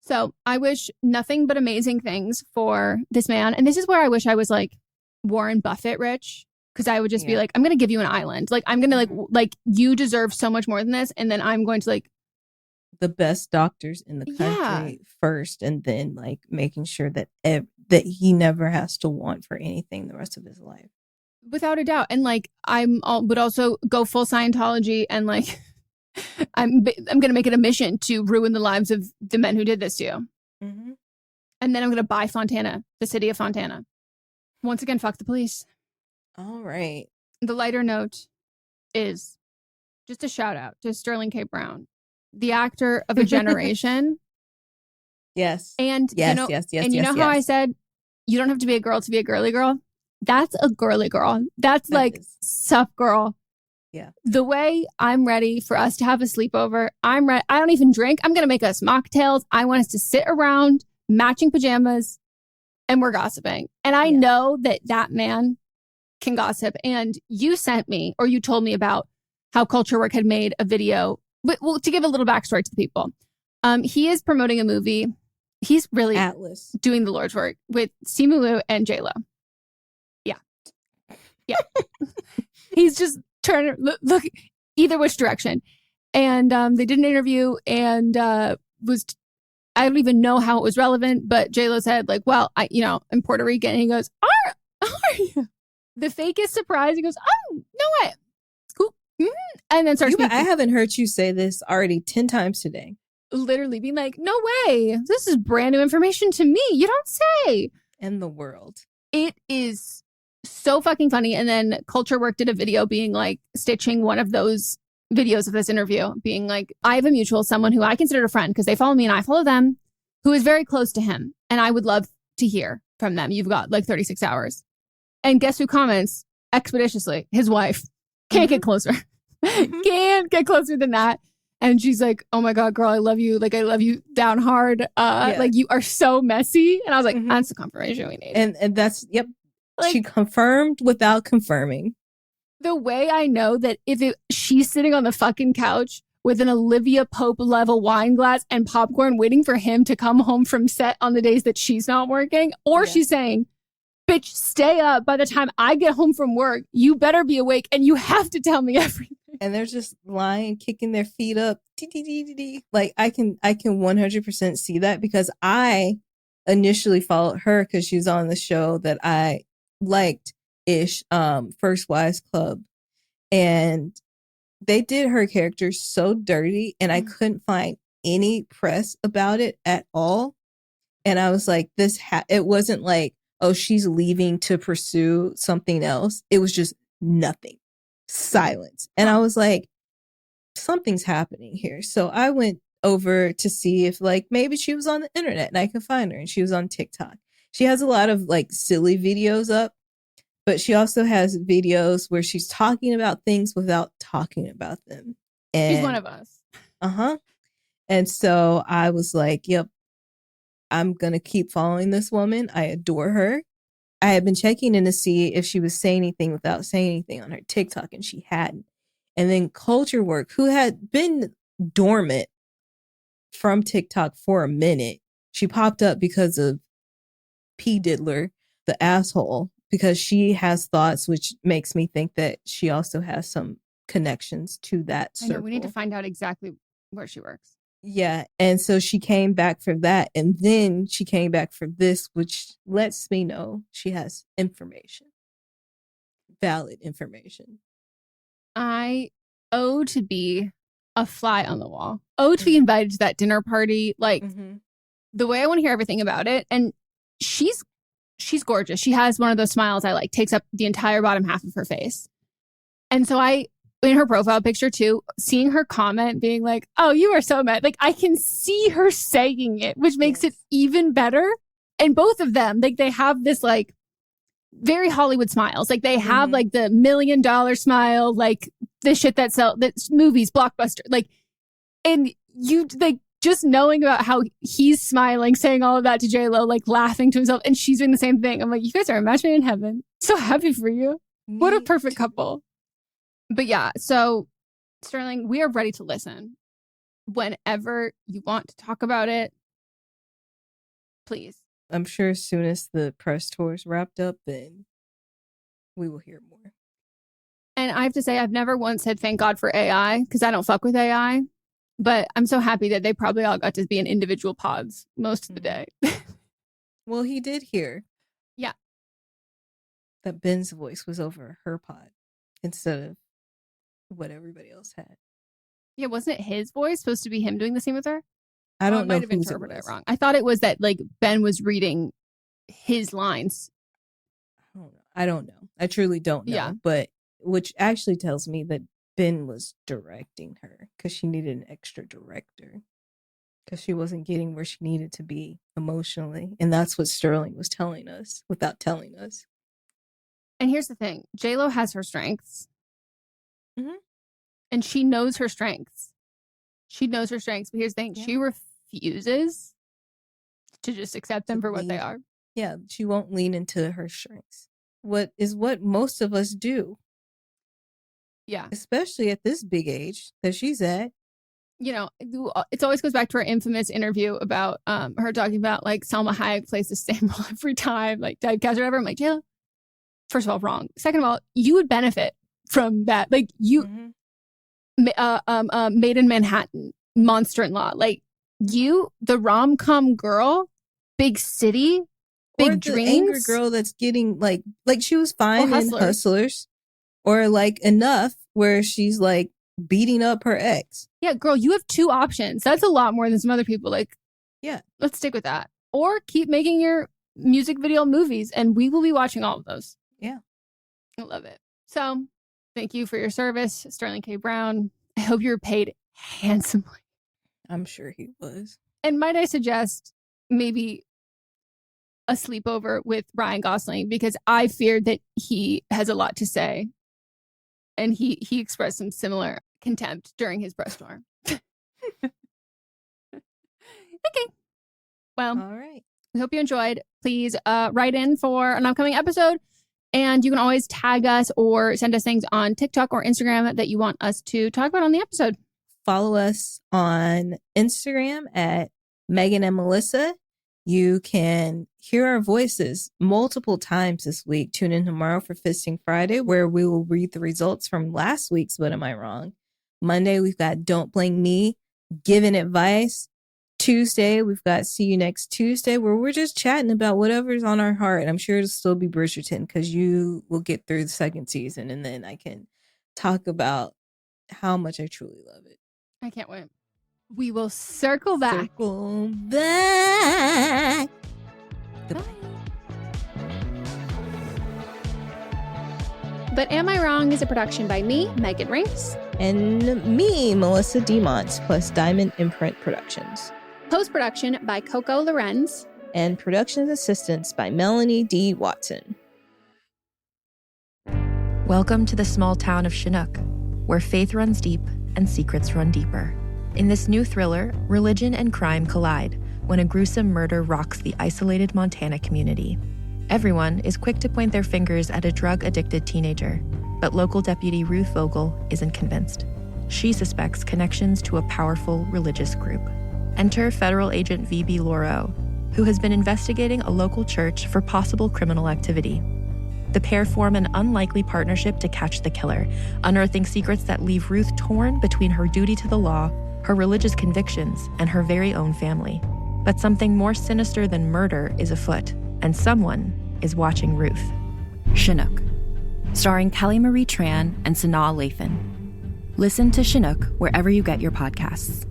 So I wish nothing but amazing things for this man. And this is where I wish I was like Warren Buffett rich, because I would just be like, I'm going to give you an island. Like, I'm going to like, you deserve so much more than this. And then I'm going to like the best doctors in the country first, and then like making sure that that he never has to want for anything the rest of his life. Without a doubt. And like, would also go full Scientology, and like, I'm going to make it a mission to ruin the lives of the men who did this to you. Mm-hmm. And then I'm going to buy Fontana, the city of Fontana. Once again, fuck the police. All right. The lighter note is just a shout out to Sterling K. Brown, the actor of a generation. Yes. And yes, how I said, you don't have to be a girl to be a girly girl. That's a girly girl. That's that like sup girl. Yeah. The way I'm ready for us to have a sleepover, I'm ready. I don't even drink. I'm going to make us mocktails. I want us to sit around matching pajamas and we're gossiping. And I know that man can gossip. And you sent me, or you told me about how Culture Work had made a video. But, well, to give a little backstory to the people, he is promoting a movie. He's really Atlas doing the Lord's work with Simu Liu and J-Lo. Yeah. He's just trying to look either which direction. And they did an interview and I don't even know how it was relevant, but J-Lo said like, well, I'm Puerto Rican. And he goes, are you? The fakest surprise. He goes, oh, no way. Cool. Mm-hmm. And then starts speaking. I haven't heard you say this already 10 times today. Literally being like, no way. This is brand new information to me. You don't say. In the world. It is so fucking funny. And then Culture Work did a video being like stitching one of those videos of this interview, being like, I have a mutual, someone who I consider a friend because they follow me and I follow them, who is very close to him. And I would love to hear from them. You've got like 36 hours. And guess who comments expeditiously? His wife. Can't get closer. Can't get closer than that. And she's like, oh my God, girl, I love you. Like, I love you down hard. Like, you are so messy. And I was like, that's the confirmation we need. And that's, yep. Like, she confirmed without confirming. The way I know that she's sitting on the fucking couch with an Olivia Pope level wine glass and popcorn waiting for him to come home from set on the days that she's not working, or she's saying, bitch, stay up. By the time I get home from work, you better be awake and you have to tell me everything. And they're just lying, kicking their feet up. Like, I can 100% see that because I initially followed her because she was on the show that I liked ish, First Wives Club. And they did her character so dirty and I couldn't find any press about it at all. And I was like, it wasn't like, oh, she's leaving to pursue something else. It was just nothing. Silence. And I was like, something's happening here. So I went over to see if like maybe she was on the internet and I could find her, and she was on TikTok. She has a lot of like silly videos up, but she also has videos where she's talking about things without talking about them. And she's one of us. And so I was like, yep, I'm going to keep following this woman. I adore her. I had been checking in to see if she was saying anything without saying anything on her TikTok, and she hadn't. And then Culture Work, who had been dormant from TikTok for a minute, she popped up because of P. Diddler, the asshole, because she has thoughts, which makes me think that she also has some connections to that circle. I know, we need to find out exactly where she works. Yeah. And so she came back for that. And then she came back for this, which lets me know she has information. Valid information. I owe to be a fly on the wall. Owe to be invited to that dinner party. Like, the way I want to hear everything about it. And she's gorgeous. She has one of those smiles I like, takes up the entire bottom half of her face. And so in her profile picture too, seeing her comment being like, oh, you are so mad. Like, I can see her saying it, which makes it even better. And both of them, like, they have this like very Hollywood smiles. Like, they have like the $1 million smile, like the shit that movies, blockbuster. Like, and you like just knowing about how he's smiling, saying all of that to J-Lo, like laughing to himself, and she's doing the same thing. I'm like, you guys are a match made in heaven. So happy for you. What a perfect couple. But yeah, so Sterling, we are ready to listen. Whenever you want to talk about it, please. I'm sure as soon as the press tour is wrapped up, then we will hear more. And I have to say, I've never once said thank God for AI, because I don't fuck with AI. But I'm so happy that they probably all got to be in individual pods most of the day. Well, he did hear. Yeah. That Ben's voice was over her pod instead of what everybody else had. Yeah, wasn't it his voice supposed to be him doing the same with her? I don't know. I might have interpreted it wrong. I thought it was that like Ben was reading his lines. I don't know. I truly don't know. Yeah. But which actually tells me that Ben was directing her because she needed an extra director because she wasn't getting where she needed to be emotionally. And that's what Sterling was telling us without telling us. And here's the thing. J-Lo has her strengths. And she knows her strengths. She knows her strengths. But here's the thing. She refuses to just accept them for what they are. Yeah. She won't lean into her strengths. What most of us do. Yeah. Especially at this big age that she's at. You know, it always goes back to her infamous interview about her talking about like Salma Hayek plays the same role every time, like typecast or whatever. I'm like, J-Lo, first of all, wrong. Second of all, you would benefit from that. Like you, Made in Manhattan, Monster-in-Law. Like you, the rom-com girl, big city, big or dreams. The angry girl that's getting like she was fine in Hustlers, or like enough where she's like beating up her ex. Yeah, girl, you have 2 options. That's a lot more than some other people. Like, yeah, let's stick with that. Or keep making your music video movies, and we will be watching all of those. Yeah, I love it. So, thank you for your service, Sterling K. Brown. I hope you were paid handsomely. I'm sure he was. And might I suggest maybe a sleepover with Ryan Gosling, because I feared that he has a lot to say, and he expressed some similar contempt during his press tour. Okay. Well, all right. We hope you enjoyed. Please write in for an upcoming episode, and you can always tag us or send us things on TikTok or Instagram that you want us to talk about on the episode. Follow us on Instagram at Meghan and Melisa. You can hear our voices multiple times this week. Tune in tomorrow for Fisting Friday, where we will read the results from last week's What Am I Wrong? Monday, we've got Don't Blame Me, Giving Advice. Tuesday, we've got See You Next Tuesday, where we're just chatting about whatever's on our heart. And I'm sure it'll still be Bridgerton, because you will get through the second season, and then I can talk about how much I truly love it. I can't wait. We will circle back. Circle back. Goodbye. But Am I Wrong is a production by me, Megan Rinks. And me, Melissa DeMont, plus Diamond Imprint Productions. Post-production by Coco Lorenz. And production assistance by Melanie D. Watson. Welcome to the small town of Chinook, where faith runs deep and secrets run deeper. In this new thriller, religion and crime collide when a gruesome murder rocks the isolated Montana community. Everyone is quick to point their fingers at a drug-addicted teenager, but local deputy Ruth Vogel isn't convinced. She suspects connections to a powerful religious group. Enter federal agent V.B. Lauro, who has been investigating a local church for possible criminal activity. The pair form an unlikely partnership to catch the killer, unearthing secrets that leave Ruth torn between her duty to the law, her religious convictions, and her very own family. But something more sinister than murder is afoot, and someone is watching Ruth. Chinook, starring Kelly Marie Tran and Sanaa Lathan. Listen to Chinook wherever you get your podcasts.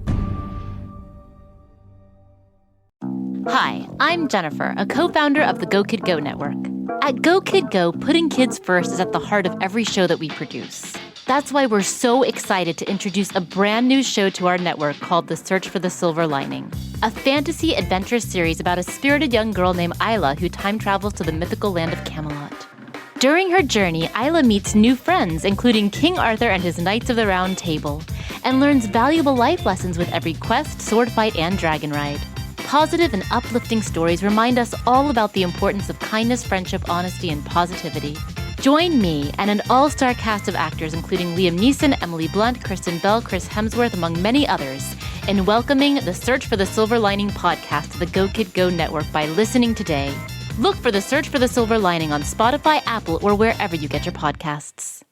Hi, I'm Jennifer, a co-founder of the Go Kid Go network. At Go Kid Go, putting kids first is at the heart of every show that we produce. That's why we're so excited to introduce a brand new show to our network called The Search for the Silver Lining, a fantasy adventure series about a spirited young girl named Isla who time travels to the mythical land of Camelot. During her journey, Isla meets new friends, including King Arthur and his Knights of the Round Table, and learns valuable life lessons with every quest, sword fight, and dragon ride. Positive and uplifting stories remind us all about the importance of kindness, friendship, honesty, and positivity. Join me and an all-star cast of actors including Liam Neeson, Emily Blunt, Kristen Bell, Chris Hemsworth, among many others, in welcoming the Search for the Silver Lining podcast to the Go Kid Go network by listening today. Look for the Search for the Silver Lining on Spotify, Apple, or wherever you get your podcasts.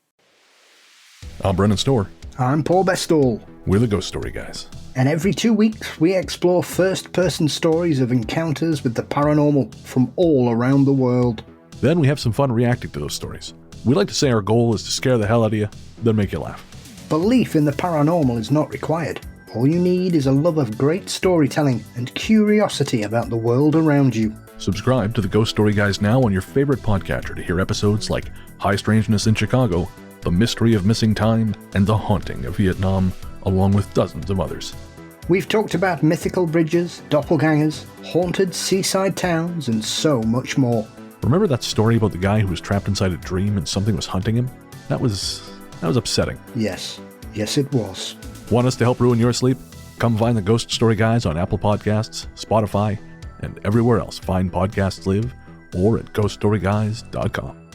I'm Brennan Storr. I'm Paul Bestall. We're the Ghost Story Guys. And every 2 weeks, we explore first-person stories of encounters with the paranormal from all around the world. Then we have some fun reacting to those stories. We like to say our goal is to scare the hell out of you, then make you laugh. Belief in the paranormal is not required. All you need is a love of great storytelling and curiosity about the world around you. Subscribe to the Ghost Story Guys now on your favorite podcatcher to hear episodes like High Strangeness in Chicago, The Mystery of Missing Time, and The Haunting of Vietnam, along with dozens of others. We've talked about mythical bridges, doppelgangers, haunted seaside towns, and so much more. Remember that story about the guy who was trapped inside a dream and something was hunting him? That was upsetting. Yes it was. Want us to help ruin your sleep? Come find the Ghost Story Guys on Apple Podcasts, Spotify, and everywhere else fine podcasts live, or at ghoststoryguys.com.